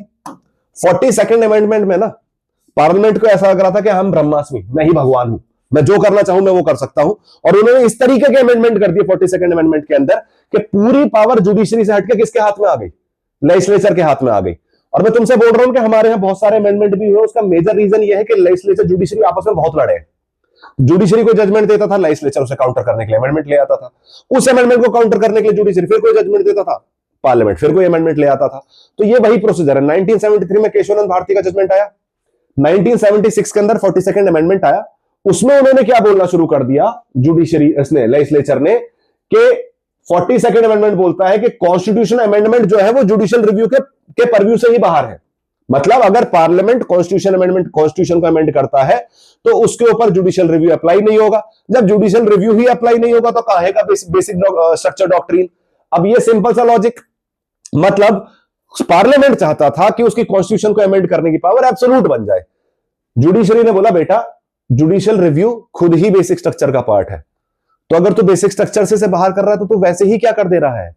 42nd अमेंडमेंट में ना पार्लियामेंट को ऐसा लग रहा था कि हम ब्रह्मास्मि, मैं ही भगवान हूं, मैं जो करना चाहूं मैं वो कर सकता हूं, और उन्होंने इस तरीके के अमेंडमेंट कर दिए 42nd अमेंडमेंट के अंदर कि पूरी पावर जुडिशरी से हटके किसके हाथ में आ गई? लेजिस्लेचर के हाथ में आ गई। और मैं तुमसे बोल रहा हूं कि हमारे यहां बहुत सारे अमेंडमेंट भी हुए, उसका मेजर रीजन यह है कि लेजिस्लेचर जुडिशरी आपस में बहुत लड़े। जुडिशरी को जजमेंट देता था, लेजिस्लेचर उसे काउंटर करने के लिए अमेंडमेंट ले आता था, उस अमेंडमेंट को काउंटर करने के लिए जुडिशरी फिर कोई जजमेंट देता था, पार्लियामेंट फिर कोई अमेंडमेंट ले आता था। तो ये वही प्रोसीजर है। 1973 में केशवानंद भारती का जजमेंट आया, 1976 के अंदर 42nd अमेंडमेंट आया, उसमें उन्होंने क्या बोलना शुरू कर दिया जुडिशरी, इसने लेजिस्लेचर ने, कि 42nd अमेंडमेंट बोलता है कि कॉन्स्टिट्यूशन अमेंडमेंट जो है वो जुडिशियल रिव्यू के परव्यू से ही बाहर है। मतलब अगर पार्लियामेंट कॉन्स्टिट्यूशन अमेंडमेंट, कॉन्स्टिट्यूशन को अमेंड करता है तो उसके ऊपर जुडिशियल रिव्यू अप्लाई नहीं होगा। जब जुडिशियल रिव्यू ही अप्लाई नहीं होगा तो काहे का बेसिक स्ट्रक्चर डॉक्ट्रिन? अब ये सिंपल सा लॉजिक, मतलब पार्लियामेंट चाहता था कि उसकी कॉन्स्टिट्यूशन को अमेंड करने की पावर एब्सोल्यूट बन जाए। जुडिशरी ने बोला बेटा जुडिशियल रिव्यू खुद ही बेसिक स्ट्रक्चर का पार्ट है, तो अगर तू बेसिक स्ट्रक्चर से बाहर कर रहा है तो तू वैसे ही क्या कर दे रहा है,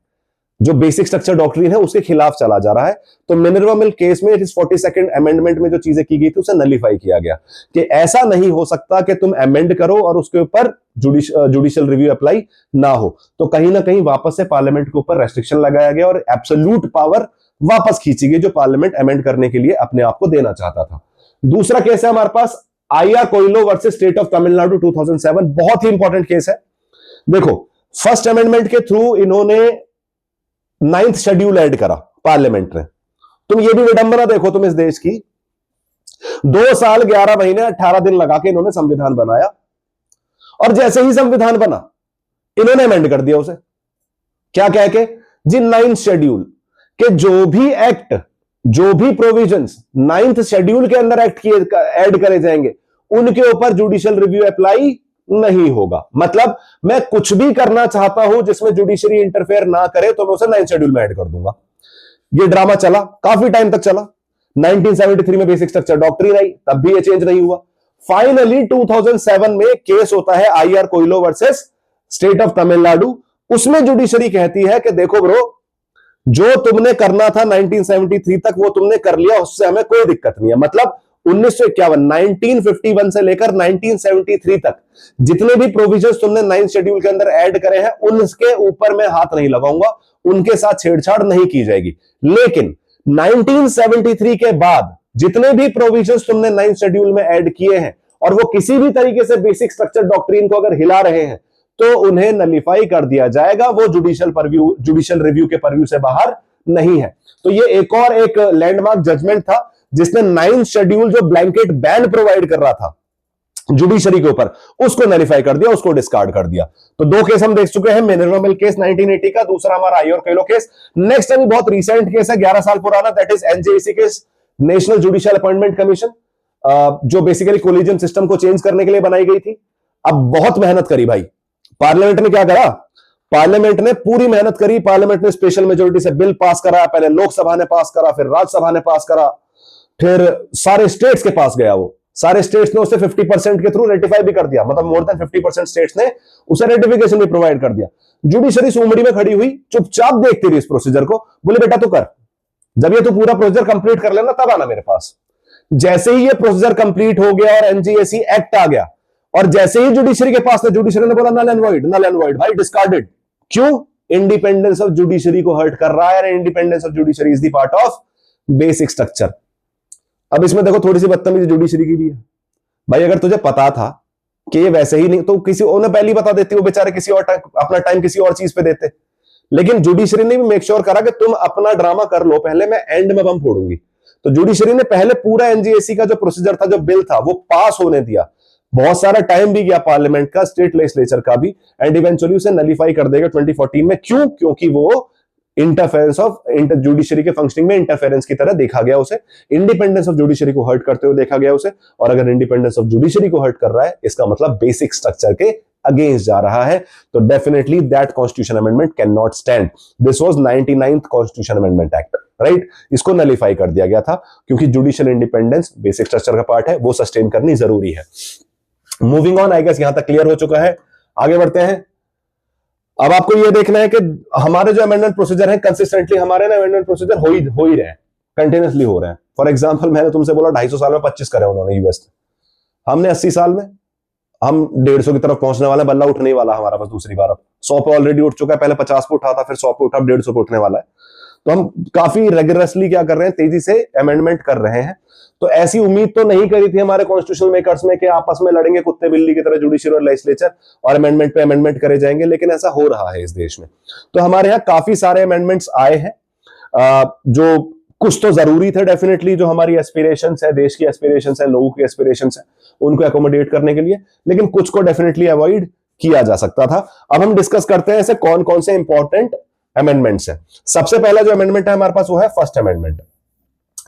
जो बेसिक स्ट्रक्चर डॉक्ट्रिन है उसके खिलाफ चला जा रहा है। तो मिनर्वा मिल केस में इस 42nd अमेंडमेंट में जो चीजें की गई थी उसे नलिफाई किया गया कि ऐसा नहीं हो सकता कि तुम अमेंड करो और उसके ऊपर जुडिशियल रिव्यू अप्लाई ना हो। तो कहीं ना कहीं वापस से पार्लियामेंट के ऊपर रेस्ट्रिक्शन लगाया गया और एब्सोल्यूट पावर वापस खींची गई जो पार्लियामेंट अमेंड करने के लिए अपने आप को देना चाहता था। दूसरा केस है हमारे पास आईआर कोइलो वर्सेस स्टेट ऑफ तमिलनाडु 2007। बहुत ही इंपॉर्टेंट केस है। देखो फर्स्ट अमेंडमेंट के थ्रू इन्होंने 9th शेड्यूल ऐड करा पार्लियामेंट ने। तुम ये भी विडंबना देखो तुम इस देश की, 2 साल 11 महीने 18 दिन लगा के इन्होंने संविधान बनाया, और जैसे ही संविधान बना इन्होंने अमेंड कर दिया उसे। क्या कह के जी? 9th शेड्यूल के जो भी एक्ट, जो भी प्रोविजंस 9th शेड्यूल के अंदर एक्ट किए ऐड करे जाएंगे उनके ऊपर जुडिशियल रिव्यू अप्लाई नहीं होगा। मतलब मैं कुछ भी करना चाहता हूं जिसमें जुडिशरी इंटरफेयर ना करे तो मैं उसे 9th शेड्यूल में ऐड कर दूंगा। ये ड्रामा चला, काफी टाइम तक चला। 1973 में बेसिक स्ट्रक्चर डॉक्ट्रिन आई, तब भी ये चेंज नहीं हुआ। फाइनली 2007 में केस होता है आईआर कोइलो वर्सेस स्टेट ऑफ तमिलनाडु। उसमें जुडिशरी कहती है कि देखो ब्रो, जो तुमने करना था 1973 तक वो तुमने कर लिया, उससे हमें कोई दिक्कत नहीं है। मतलब 1951 से लेकर 1973 तक जितने भी प्रोविजंस तुमने 9th शेड्यूल के अंदर ऐड करे हैं उनके ऊपर मैं हाथ नहीं लगाऊंगा, उनके साथ छेड़छाड़ नहीं की जाएगी। लेकिन 1973 के बाद जितने भी प्रोविजंस तुमने 9th शेड्यूल में ऐड किए हैं और वो किसी भी तरीके से बेसिक स्ट्रक्चर डॉक्ट्रिन को अगर हिला रहे हैं तो उन्हें नलिफाई कर दिया जाएगा। वो जुडिशियल रिव्यू के परव्यू से बाहर नहीं है। तो ये एक लैंडमार्क जजमेंट था जिसने 9th शेड्यूल जो ब्लैंकेट बैन प्रोवाइड कर रहा था जुडिशरी के ऊपर, उसको नलिफाई कर दिया, उसको डिस्कार्ड कर दिया। तो दो केस हम देख चुके हैं, मिनरल मिल केस 1980 का, दूसरा हमारा आई और कैलो केस। नेक्स्ट अभी बहुत रिसेंट केस है, 11 साल पुराना, that is NJC case, national judicial appointment commission, जो बेसिकली कोलिजन सिस्टम को चेंज करने के लिए बनाई गई थी। अब बहुत मेहनत करी भाई, पार्लियामेंट ने क्या करा, पार्लियामेंट ने पूरी मेहनत करी, पार्लियामेंट ने स्पेशल मेजोरिटी से बिल पास करा, पहले लोकसभा ने पास करा, फिर राज्यसभा ने पास करा, फिर सारे स्टेट्स के पास गया, वो सारे स्टेट्स ने उसे 50% के थ्रू रेटिफाई भी कर दिया, मतलब मोर देन 50% स्टेट्स ने उसे रेटिफिकेशन भी प्रोवाइड कर दिया। जुडिशरी सुमड़ी में खड़ी हुई, चुपचाप देखती रही इस प्रोसीजर को, बोले बेटा तू कर, जब ये तू पूरा प्रोसीजर कंप्लीट कर लेना तब आना मेरे पास। जैसे ही ये प्रोसीजर कंप्लीट हो गया और एनजीएसी एक्ट आ गया, और जैसे ही जुडिशरी के पास था, जुडिशरी ने बोला null and void, null and void भाई, डिस्कार्डेड। क्यों? इंडिपेंडेंस ऑफ जुडिशरी को हर्ट कर रहा है, independence of judiciary is the part of basic structure. अब इसमें देखो थोड़ी सी बदतमीजी जुडिशरी की भी है भाई, अगर तुझे पता था कि ये वैसे ही नहीं तो किसी उन्हें पहले बता देती, वो बेचारे किसी और अपना टाइम किसी और चीज पे देते। लेकिन जुडिशरी ने भी मेक श्योर करा कि तुम अपना ड्रामा कर लो, पहले मैं एंड में बम फोड़ूंगी। तो जुडिशरी ने पहले पूरा एनजीएसी का जो प्रोसीजर था, जो बिल था, वो पास होने दिया। बहुत सारा टाइम भी गया पार्लियामेंट का, स्टेट लेजिस्लेचर का भी, एंड इवेंचुअली उसे नलीफाई कर देगा 2014 में। क्यों? क्योंकि वो इंटरफेरेंस ऑफ जुडिशरी के फंक्शनिंग में इंटरफेरेंस की तरह देखा गया उसे, इंडिपेंडेंस ऑफ जुडिशरी को हर्ट करते हुए देखा गया उसे। और अगर इंडिपेंडेंस ऑफ जुडिशरी को हर्ट कर रहा है, इसका मतलब बेसिक स्ट्रक्चर के अगेंस्ट जा रहा है, तो definitely that constitution amendment can not stand. This was 99th constitution amendment act, right? इसको नलिफाई कर दिया गया था क्योंकि जुडिशियल इंडिपेंडेंस बेसिक स्ट्रक्चर का पार्ट है, वो सस्टेन करनी जरूरी है। मूविंग ऑन, आई गेस यहां तक क्लियर हो चुका है, आगे बढ़ते हैं। अब आपको यह देखना है कि हमारे जो अमेंडमेंट प्रोसीजर है, कंसिस्टेंटली हमारे ना अमेंडमेंट प्रोसीजर हो ही रहे हैं, कंटिन्यूअसली हो रहे हैं। फॉर एग्जांपल, मैंने तुमसे बोला 250 साल में 25 करे उन्होंने यूएस में, हमने 80 साल में, हम 150 की तरफ पहुंचने वाले, बल्ला उठने वाला हमारा बस दूसरी बार। अब 100 पे ऑलरेडी उठ चुका है, पहले 50 पे उठा था, फिर 100 पे उठा, 150 पे उठने वाला है। तो हम काफी रेगुलरली क्या कर रहे हैं, तेजी से अमेंडमेंट कर रहे हैं। तो ऐसी उम्मीद तो नहीं करी थी हमारे कॉन्स्टिट्यूशनल मेकर्स में कि आपस में लड़ेंगे कुत्ते बिल्ली की तरह जुडिशरी और लेजिस्लेचर, और अमेंडमेंट पे अमेंडमेंट करे जाएंगे, लेकिन ऐसा हो रहा है इस देश में। तो हमारे यहाँ काफी सारे अमेंडमेंट्स आए हैं, जो कुछ तो जरूरी थे डेफिनेटली, जो हमारी एस्पिरेशंस है, देश की एस्पिरेशंस है, लोगों की एस्पिरेशंस है, उनको एकोमोडेट करने के लिए, लेकिन कुछ को डेफिनेटली अवॉइड किया जा सकता था। अब हम डिस्कस करते हैं ऐसे कौन कौन से इंपॉर्टेंट अमेंडमेंट्स हैं। सबसे पहला जो अमेंडमेंट है हमारे पास, वो है फर्स्ट अमेंडमेंट।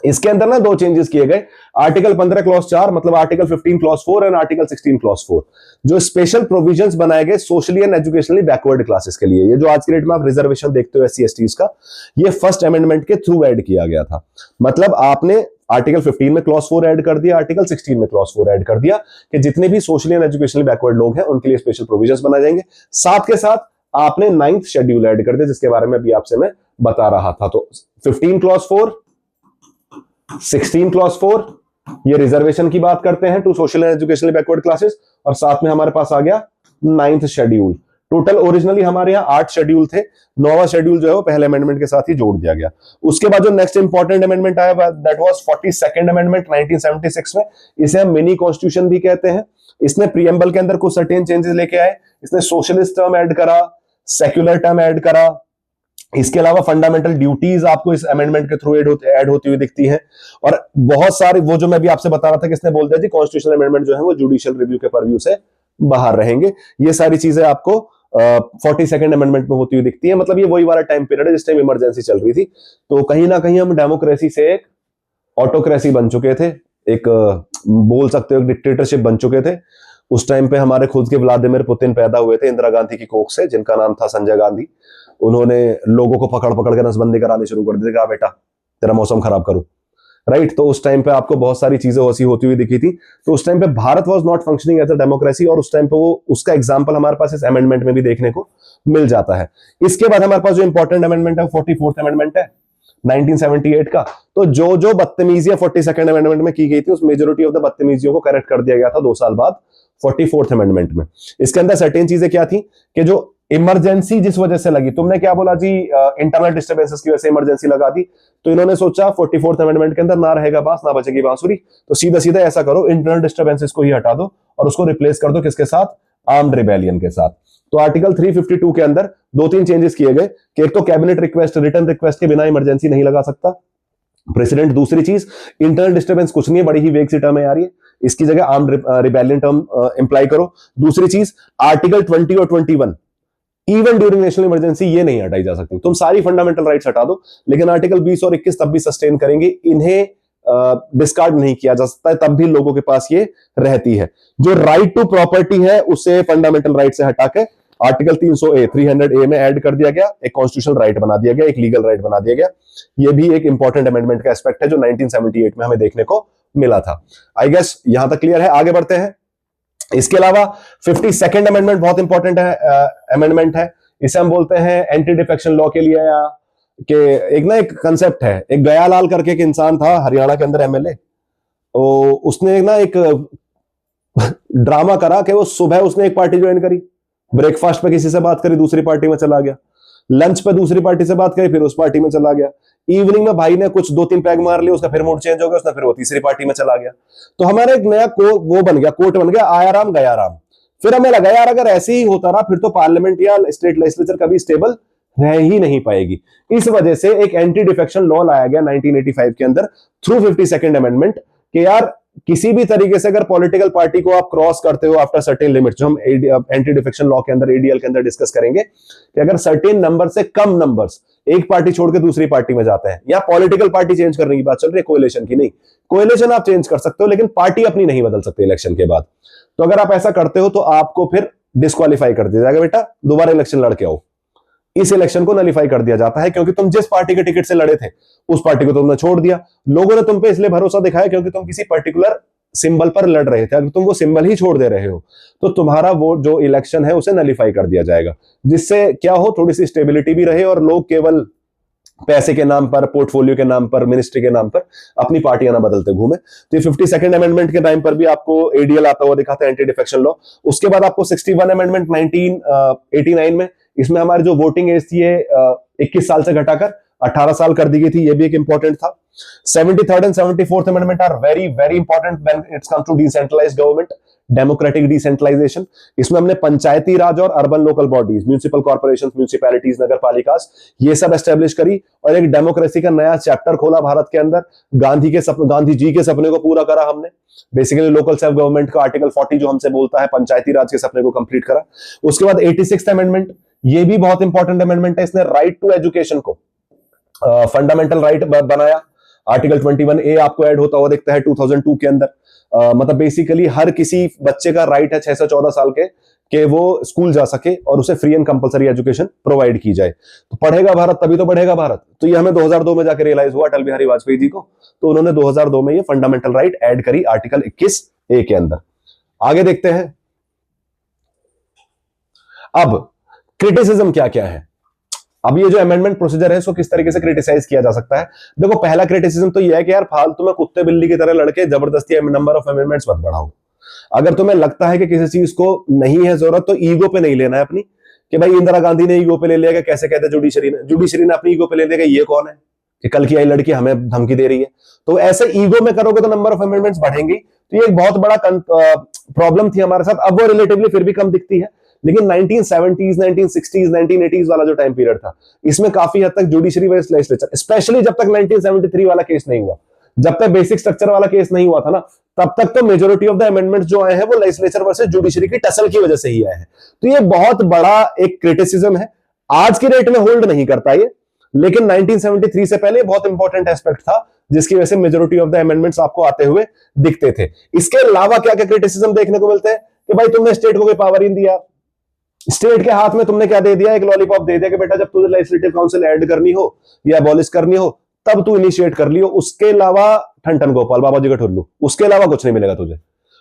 इसके अंदर ना दो चेंजेस किए गए, आर्टिकल 15 क्लॉज 4, मतलब article 15 clause 4 and article 16 clause 4, जो स्पेशल प्रोविजंस बनाए गए socially and educationally backward classes के लिए। ये जो आज की डेट में आप रिजर्वेशन देखते हो एससी एसटीज का, ये फर्स्ट अमेंडमेंट के थ्रू ऐड किया गया था। मतलब आपने आर्टिकल 15 में क्लॉज 4 ऐड कर दिया, आर्टिकल 16 में क्लॉज 4 ऐड कर दिया कि जितने भी सोशली एंड एजुकेशनली बैकवर्ड लोग हैं उनके लिए स्पेशल प्रोविजंस बनाए जाएंगे। साथ के साथ आपने 9th शेड्यूल ऐड कर दिया, जिसके बारे में अभी आपसे मैं बता रहा था। तो 15 क्लॉज 4, 16 क्लॉज 4, ये रिजर्वेशन की बात करते हैं to social and educational backward classes, और साथ में हमारे पास आ गया 9th शेड्यूल। टोटल ओरिजिनली हमारे यहाँ 8 शेड्यूल थे, 9वां शेड्यूल जो है वो पहले अमेंडमेंट के साथ ही जोड़ दिया गया। उसके बाद जो नेक्स्ट इंपॉर्टेंट अमेंडमेंट आया, दैट वाज 42nd अमेंडमेंट 1976 में। इसे हम मिनी कॉन्स्टिट्यूशन भी कहते हैं। इसने प्रीएम्बल के अंदर कुछ सर्टेन चेंजेस लेके आए, इसने सोशलिस्ट टर्म ऐड करा, सेक्युलर टर्म ऐड करा। इसके अलावा फंडामेंटल ड्यूटीज आपको इस अमेंडमेंट के थ्रू ऐड होती हुई दिखती हैं, और बहुत सारे वो जो मैं भी आपसे बता रहा था कि इसने बोल दिया जी कॉन्स्टिट्यूशनल अमेंडमेंट जो है वो जुडिशियल रिव्यू के परव्यू से बाहर रहेंगे। ये सारी चीजें आपको 42nd अमेंडमेंट में होती हुई दिखती है। मतलब ये वही वाला टाइम पीरियड है जिस टाइम इमरजेंसी चल रही थी। तो कहीं ना कहीं हम डेमोक्रेसी से एक ऑटोक्रेसी बन चुके थे, एक बोल सकते हो डिक्टेटरशिप बन चुके थे। उस टाइम पे हमारे खुद के व्लादिमीर पुतिन पैदा हुए थे इंदिरा गांधी की कोख से, जिनका नाम था संजय गांधी। उन्होंने लोगों को पकड़ पकड़ के नसबंदी करानी शुरू कर दी, कहा बेटा तेरा मौसम खराब करूं, राइट? तो उस टाइम पे आपको बहुत सारी चीजें ऐसी होती हुई दिखी थी। तो उस टाइम पे Bharat was not functioning as a democracy, और उस टाइम पे वो उसका एग्जांपल हमारे पास इस अमेंडमेंट में भी देखने को मिल जाता है। इसके बाद हमारे पास जो इंपॉर्टेंट अमेंडमेंट है 44th अमेंडमेंट है 1978 का। तो जो जो बदतमीजियां 42nd अमेंडमेंट में की गई थी, उस मेजोरिटी ऑफ द बदतमीजियों को करेक्ट कर दिया गया था 2 साल बाद 44th अमेंडमेंट में। इसके अंदर सर्टेन चीजें क्या थी कि जो इमरजेंसी जिस वजह से लगी, तुमने क्या बोला जी इंटरनल डिस्टर्बेंसेस की वजह से इमरजेंसी लगा दी, तो इन्होंने सोचा 44th अमेंडमेंट के अंदर ना रहेगा बांस ना बचेगी बांसुरी, तो सीधा सीधा ऐसा करो इंटरनल डिस्टर्बेंसेस को ही हटा दो और उसको रिप्लेस कर दो किसके साथ? आर्म्ड रिबेलियन के साथ। तो आर्टिकल 352 के अंदर दो तीन चेंजेस किए गए कि एक तो कैबिनेट रिक्वेस्ट, रिटर्न रिक्वेस्ट के बिना इमरजेंसी नहीं लगा सकता प्रेसिडेंट। दूसरी चीज, इंटरनल डिस्टर्बेंस कुछ नहीं है, बड़ी ही वेग सी टर्म है यार ये, इसकी जगह आर्म रिबेलियन टर्म इंप्लाई करो। दूसरी चीज, आर्टिकल 20 और 21 इवन ड्यूरिंग नेशनल इमरजेंसी ये नहीं हटाई जा सकती। तुम सारी फंडामेंटल राइट्स हटा दो, लेकिन आर्टिकल 20 और 21 तब भी सस्टेन करेंगे, इन्हें डिस्कार्ड नहीं किया जा सकता है, तब भी लोगों के पास ये रहती है। जो राइट टू प्रॉपर्टी है उसे फंडामेंटल राइट से हटा के आर्टिकल 300A में ऐड कर दिया गया, एक कॉन्स्टिट्यूशनल राइट बना दिया गया, एक लीगल राइट बना दिया गया। ये भी एक इंपॉर्टेंट अमेंडमेंट का एस्पेक्ट है जो 1978 में हमें देखने को मिला था। आई गेस यहां तक क्लियर है, आगे बढ़ते हैं। इसके अलावा 52nd अमेंडमेंट बहुत इंपॉर्टेंट है, अमेंडमेंट है, इसे हम बोलते हैं एंटी डिफेक्शन लॉ के लिए, या कि एक कंसेप्ट है, एक गयालाल करके एक इंसान था हरियाणा के अंदर एमएलए, उसने एक ड्रामा करा कि वो सुबह उसने एक पार्टी ज्वाइन करी, ब्रेकफास्ट पे किसी से बात करी, दूसरी पार्टी में चला गया, लंच पे दूसरी पार्टी से बात करी, फिर उस पार्टी में चला गया, इवनिंग में भाई ने कुछ 2-3 पैग मार लिए, उसका फिर मूड चेंज हो गया, उसने फिर वो तीसरी पार्टी में चला गया। तो हमारा एक नया वो बन गया, कोर्ट बन गया, आया राम गया राम। फिर हमें लगा यार अगर ऐसे ही होता रहा फिर तो पार्लियामेंट या स्टेट लेजिस्लेचर कभी स्टेबल रह ही नहीं पाएगी। इस वजह से एक एंटी डिफेक्शन लॉ लाया गया 1985 के अंदर थ्रू 52nd अमेंडमेंट, कि यार किसी भी तरीके से अगर पॉलिटिकल पार्टी को आप क्रॉस करते हो आफ्टर सर्टेन लिमिट, जो हम एंटी डिफेक्शन लॉ के अंदर एडीएल के अंदर डिस्कस करेंगे, कि अगर सर्टेन नंबर से कम नंबर्स एक पार्टी छोड़ के दूसरी पार्टी में जाते हैं, या पॉलिटिकल पार्टी चेंज करने की बात चल रही है, कोएलिशन की नहीं, कोएलिशन आप चेंज कर सकते हो लेकिन पार्टी अपनी नहीं बदल सकते इलेक्शन के बाद। तो अगर आप ऐसा करते हो तो आपको फिर डिस्क्वालीफाई कर दिया जाएगा, बेटा दोबारा इलेक्शन लड़के आओ। इस इलेक्शन को नलीफाई कर दिया जाता है, क्योंकि तुम जिस पार्टी के टिकट से लड़े थे उस पार्टी को तुमने छोड़ दिया। लोगों ने तुम पे इसलिए भरोसा दिखाया क्योंकि तुम किसी पर्टिकुलर सिंबल पर लड़ रहे थे, अगर तुम वो सिंबल ही छोड़ दे रहे हो तो तुम्हारा वो जो इलेक्शन है उसे नलीफाई कर दिया जाएगा, जिससे क्या हो, थोड़ी सी स्टेबिलिटी भी रहे और लोग केवल पैसे के नाम पर, पोर्टफोलियो के नाम पर, मिनिस्ट्री के नाम पर अपनी पार्टियां ना बदलते घूमे। तो ये 52nd अमेंडमेंट के टाइम पर भी आपको एडीएल आता हुआ दिखाता है, एंटी डिफेक्शन लॉ। उसके बाद आपको 61 अमेंडमेंट 1989 में, इसमें हमारी जो वोटिंग एज थी 21 साल से घटाकर 18 साल कर दी गई थी, ये भी एक इंपॉर्टेंट था। 73rd and 74th amendment are very very important when its come to decentralised government, democratic decentralisation. इसमें हमने पंचायती राज और urban local bodies, municipal corporations, municipalities, nagar palikas, ये सब एस्टेब्लिश करी और एक डेमोक्रेसी का नया चैप्टर खोला भारत के अंदर। गांधी जी के सपने को पूरा करा हमने, बेसिकली लोकल सेल्फ गवर्नमेंट का आर्टिकल 40 जो हमसे बोलता है, पंचायती राज के सपने को कंप्लीट करा। उसके बाद 86th अमेंडमेंट, ये भी बहुत इंपॉर्टेंट अमेंडमेंट है, इसने राइट टू एजुकेशन को फंडामेंटल राइट बनाया। आर्टिकल 21A आपको ऐड होता हुआ दिखता है 2002 के अंदर। मतलब बेसिकली हर किसी बच्चे का राइट है 6 से 14 साल के कि वो स्कूल जा सके और उसे free and compulsory education provide की जाए। तो पढ़ेगा भारत तभी तो बढ़ेगा भारत। तो ये हमें 2002 में जाकर रियलाइज हुआ अटल बिहारी वाजपेयी जी को, तो उन्होंने 2002 में ये फंडामेंटल राइट ऐड करी आर्टिकल 21A के अंदर। आगे देखते हैं अब क्रिटिसिज्म क्या क्या है। अब ये जो अमेंडमेंट प्रोसीजर है इसको किस तरीके से क्रिटिसाइज किया जा सकता है। देखो, पहला क्रिटिसिज्म तो ये है कि यार फालतू में कुत्ते बिल्ली की तरह लड़के जबरदस्ती नंबर ऑफ अमेंडमेंट्स मत बढ़ाओ। अगर तुम्हें लगता है कि किसी चीज को नहीं है जरूरत तो ईगो पे नहीं लेना है अपनी, कि भाई इंदिरा गांधी ने ईगो पे ले लिया, कैसे कहते जुडिशरी ने अपनी ईगो पे ले लिया, ये कौन है कि कल की आई लड़की हमें धमकी दे रही है। तो ऐसे ईगो में करोगे तो नंबर ऑफ अमेंडमेंट्स बढ़ेंगे। तो ये एक बहुत बड़ा प्रॉब्लम थी हमारे साथ। अब वो रिलेटिवली फिर भी कम दिखती है, लेकिन 1970s, 1960s, 1980s वाला जो टाइम पीरियड था, इसमें काफी हद तक जुडिशरी वर्सेस लेजिस्लेचर, स्पेशली जब तक 1973 वाला केस नहीं हुआ, जब तक बेसिक स्ट्रक्चर वाला केस नहीं हुआ था ना, तब तक तो मेजोरिटी ऑफ द अमेंडमेंट्स जो आए हैं वो लेजिस्लेचर वर्सेस जुडिशरी की टसल की वजह से ही आए हैं। तो ये बहुत बड़ा एक क्रिटिसिज्म है, आज की डेट में होल्ड नहीं करता ये, लेकिन 1973 से पहले बहुत इंपॉर्टेंट एस्पेक्ट था जिसकी वजह से मेजोरिटी ऑफ द अमेंडमेंट्स आपको आते हुए दिखते थे। इसके अलावा क्या क्या क्रिटिसिज्म देखने को मिलते हैं कि भाई तुमने स्टेट को कोई पावर ही नहीं दिया, स्टेट के हाथ में तुमने क्या दे दिया, एक लॉलीपॉप दे दिया कि बेटा जब तुझे लेजिस्लेटिव काउंसिल ऐड करनी हो या अबॉलिश करनी हो तब तू इनिशिएट कर लियो, उसके अलावा ठन गोपाल बाबा जी का ठुल्लू, उसके अलावा कुछ नहीं मिलेगा तुझे।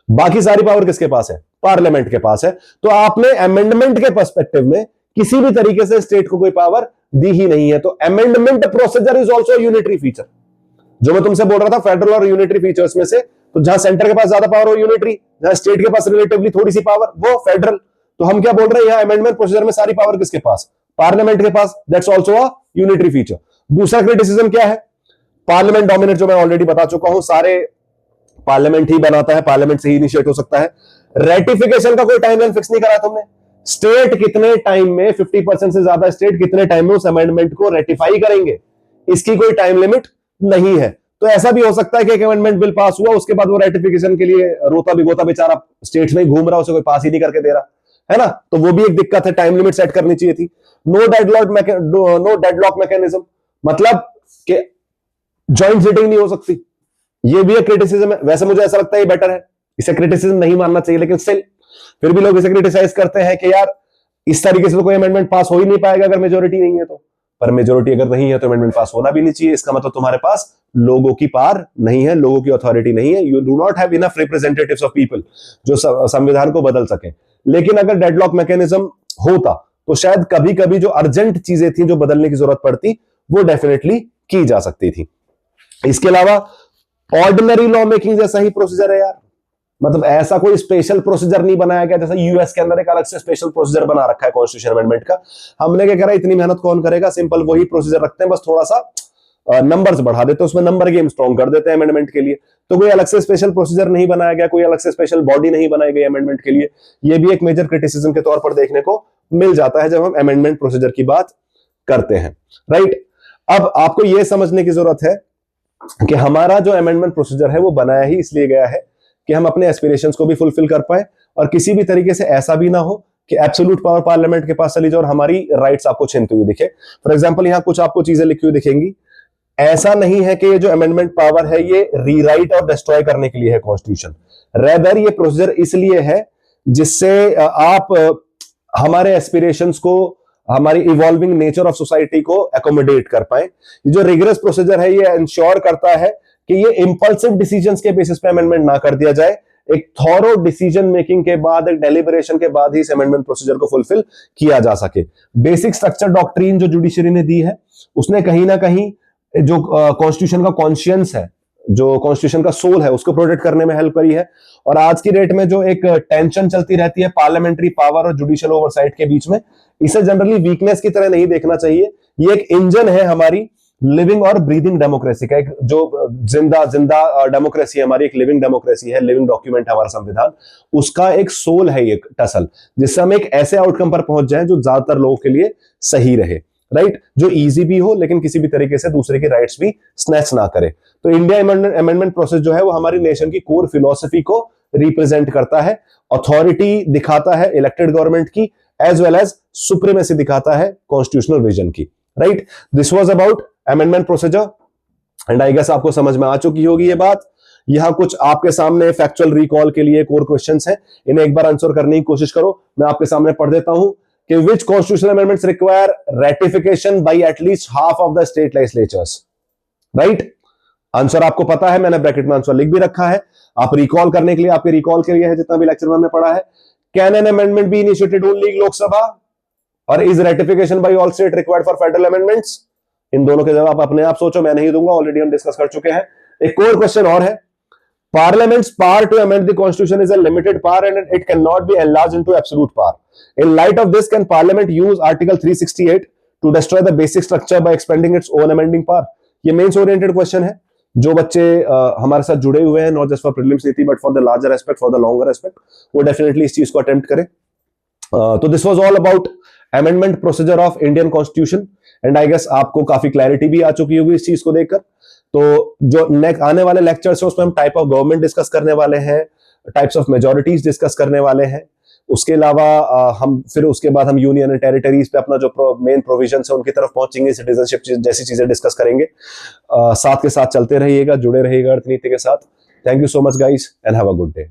बाकी सारी पावर किसके पास है? पार्लियामेंट के पास है। तो आपने अमेंडमेंट के पर्सपेक्टिव में किसी भी तरीके से स्टेट को कोई पावर दी ही नहीं है। तो amendment procedure is also unitary feature. जो मैं तुमसे बोल रहा था फेडरल और यूनिटरी फीचर्स में से, तो जहां सेंटर के पास ज्यादा पावर हो यूनिटरी, जहां स्टेट के पास रिलेटिवली थोड़ी सी पावर वो फेडरल। तो हम क्या बोल रहे हैं, यहां अमेंडमेंट प्रोसीजर में सारी पावर किसके पास? पार्लियामेंट के पास। That's also a unitary feature. दूसरा क्रिटिसिज्म क्या है? पार्लियामेंट डोमिनेट, जो मैं ऑलरेडी बता चुका हूं, सारे पार्लियामेंट ही बनाता है, पार्लियामेंट से ही इनिशिएट हो सकता है। रेटिफिकेशन का कोई टाइमलाइन फिक्स नहीं करा तुमने। स्टेट कितने टाइम में, 50% से ज्यादा स्टेट कितने टाइम में उस अमेंडमेंट को रेटिफाई करेंगे, इसकी कोई टाइम लिमिट नहीं है। तो ऐसा भी हो सकता है कि एक अमेंडमेंट बिल पास हुआ, उसके बाद वो रेटिफिकेशन के लिए रोता बिगोता बेचारा स्टेट्स में घूम रहा, उसे कोई पास ही नहीं करके दे रहा है ना, तो वो भी एक दिक्कत है, टाइम लिमिट सेट करनी चाहिए थी। नो डेडलॉक मैकेनिज्म, मतलब कि जॉइंट सिटिंग नहीं हो सकती, ये भी एक क्रिटिसिज्म है। वैसे मुझे ऐसा लगता है ये बेटर है, इसे क्रिटिसिज्म नहीं मानना चाहिए, लेकिन स्टिल फिर भी लोग इसे क्रिटिसाइज करते हैं कि यार इस तरीके से तो कोई अमेंडमेंट पास हो ही नहीं पाएगा अगर मेजोरिटी नहीं है तो। पर मेजोरिटी अगर नहीं है तो अमेंडमेंट पास होना भी नहीं चाहिए, इसका मतलब तुम्हारे पास लोगों की पावर नहीं है, लोगों की अथॉरिटी नहीं है, you do not have enough representatives of people जो संविधान को बदल सके। लेकिन अगर डेडलॉक मैकेनिज्म होता तो शायद कभी कभी जो अर्जेंट चीजें थी जो बदलने की जरूरत पड़ती वो डेफिनेटली की जा सकती थी। इसके अलावा ऑर्डिनरी लॉ मेकिंग जैसा ही प्रोसीजर है यार, मतलब ऐसा कोई स्पेशल प्रोसीजर नहीं बनाया गया, जैसा यूएस के अंदर एक अलग से स्पेशल प्रोसीजर बना रखा है कॉन्स्टिट्यूशन अमेंडमेंट का। हमने क्या करा, इतनी मेहनत कौन करेगा, सिंपल वही प्रोसीजर रखते हैं, बस थोड़ा सा नंबर्स बढ़ा देते हैं, उसमें नंबर गेम स्ट्रॉन्ग कर देते हैं अमेंडमेंट के लिए। तो कोई अलग से स्पेशल प्रोसीजर नहीं बनाया गया, कोई अलग से स्पेशल बॉडी नहीं बनाई गई अमेंडमेंट के लिए। ये भी एक मेजर क्रिटिसिज्म के तौर पर देखने को मिल जाता है जब हम अमेंडमेंट प्रोसीजर की बात करते हैं, राइट। अब आपको यह समझने की जरूरत है कि हमारा जो अमेंडमेंट प्रोसीजर है वो बनाया ही इसलिए गया है कि हम अपने एस्पिरेशंस को भी फुलफिल कर पाए, और किसी भी तरीके से ऐसा भी ना हो कि एब्सोल्यूट पावर पार्लियामेंट के पास चली जाए और हमारी राइट्स आपको छीनती हुई दिखे। फॉर एग्जांपल यहां कुछ आपको चीजें लिखी हुई दिखेंगी। ऐसा नहीं है कि ये जो अमेंडमेंट पावर है ये रीराइट और डिस्ट्रॉय करने के लिए है कॉन्स्टिट्यूशन, रेदर ये प्रोसीजर इसलिए है जिससे आप हमारे एस्पिरेशंस को, हमारी इवॉल्विंग नेचर ऑफ सोसाइटी को एकोमोडेट कर पाए। ये जो रिगरस प्रोसीजर है ये इंश्योर करता है कि ये इंपल्सिव डिसीजंस के बेसिस पे अमेंडमेंट ना कर दिया जाए, एक थॉरो डिसीजन मेकिंग के बाद, एक डेलिब्रेशन के बाद ही इस अमेंडमेंट प्रोसीजर को फुलफिल किया जा सके। बेसिक स्ट्रक्चर डॉक्ट्रीन जो जुडिशरी ने दी है उसने कहीं ना कहीं जो कॉन्स्टिट्यूशन का कॉन्शियंस है, जो कॉन्स्टिट्यूशन का सोल है, उसको प्रोटेक्ट करने में हेल्प करी है। और आज की डेट में जो एक टेंशन चलती रहती है पार्लियामेंट्री पावर और जुडिशियल ओवरसाइट के बीच में, इसे जनरली वीकनेस की तरह नहीं देखना चाहिए। ये एक इंजन है हमारी लिविंग और ब्रीदिंग डेमोक्रेसी का, एक जो जिंदा डेमोक्रेसी है हमारी, एक लिविंग डेमोक्रेसी है, लिविंग डॉक्यूमेंट है हमारा संविधान, उसका एक सोल है ये टसल, जिससे हम एक ऐसे आउटकम पर पहुंच जाएं जो ज्यादातर लोगों के लिए सही रहे, राइट, जो इजी भी हो लेकिन किसी भी तरीके से दूसरे के राइट्स भी स्नैच ना करे। तो इंडिया अमेंडमेंट प्रोसेस जो है वो हमारी नेशन की कोर फिलॉसफी को रिप्रेजेंट करता है, अथॉरिटी दिखाता है इलेक्टेड गवर्नमेंट की, एज वेल एज सुप्रीमेसी दिखाता है कॉन्स्टिट्यूशनल विजन की, right. This was about amendment procedure and I guess आपको समझ में आ चुकी होगी ये बात। यहां कुछ आपके सामने फैक्चुअल रिकॉल के लिए कोर क्वेश्चंस हैं, इन्हें एक बार आंसर करने की कोशिश करो। मैं आपके सामने पढ़ देता हूं कि which constitutional amendments require ratification by at least half of the state legislatures, right? Answer आपको पता है, मैंने ब्रैकेट में आंसर लिख भी रखा है, आप रिकॉल करने के लिए, आपके रिकॉल के लिए है जितना भी लेक्चर में हमने पढ़ा है। Can an amendment be initiated only in Lok Sabha और is ratification by all state required for federal amendments? इन दोनों के जवाब अपने आप सोचो, मैं नहीं दूंगा, ऑलरेडी हम डिस्कस कर चुके हैं। एक और क्वेश्चन और है, Parliament's power to amend the constitution is a limited power and it cannot be enlarged into absolute power. In light of this, can Parliament use Article 368 to destroy the basic structure by expanding its own amending power? ये mains oriented question है, जो बच्चे हमारे साथ जुड़े हुए हैं, not just for prelims नीति but for the larger aspect, for the longer aspect, वो डेफिनेटली इस चीज को अटेम्प्ट करें। तो this was all about amendment procedure of Indian constitution and I guess आपको काफी क्लैरिटी भी आ चुकी होगी इस चीज को देखकर। तो जो नेक्स्ट आने वाले लेक्चर्स है उसमें हम टाइप ऑफ गवर्नमेंट डिस्कस करने वाले हैं, टाइप्स ऑफ मेजॉरिटीज डिस्कस करने वाले हैं। उसके अलावा हम फिर उसके बाद हम यूनियन एंड टेरिटरीज पे अपना जो मेन प्रोविजंस है उनकी तरफ पहुंचेंगे, सिटीजनशिप जैसी चीजें डिस्कस करेंगे। साथ के साथ चलते रहिएगा, जुड़े रहिएगा अर्थनीति के साथ। Thank you so much guys and have a good day.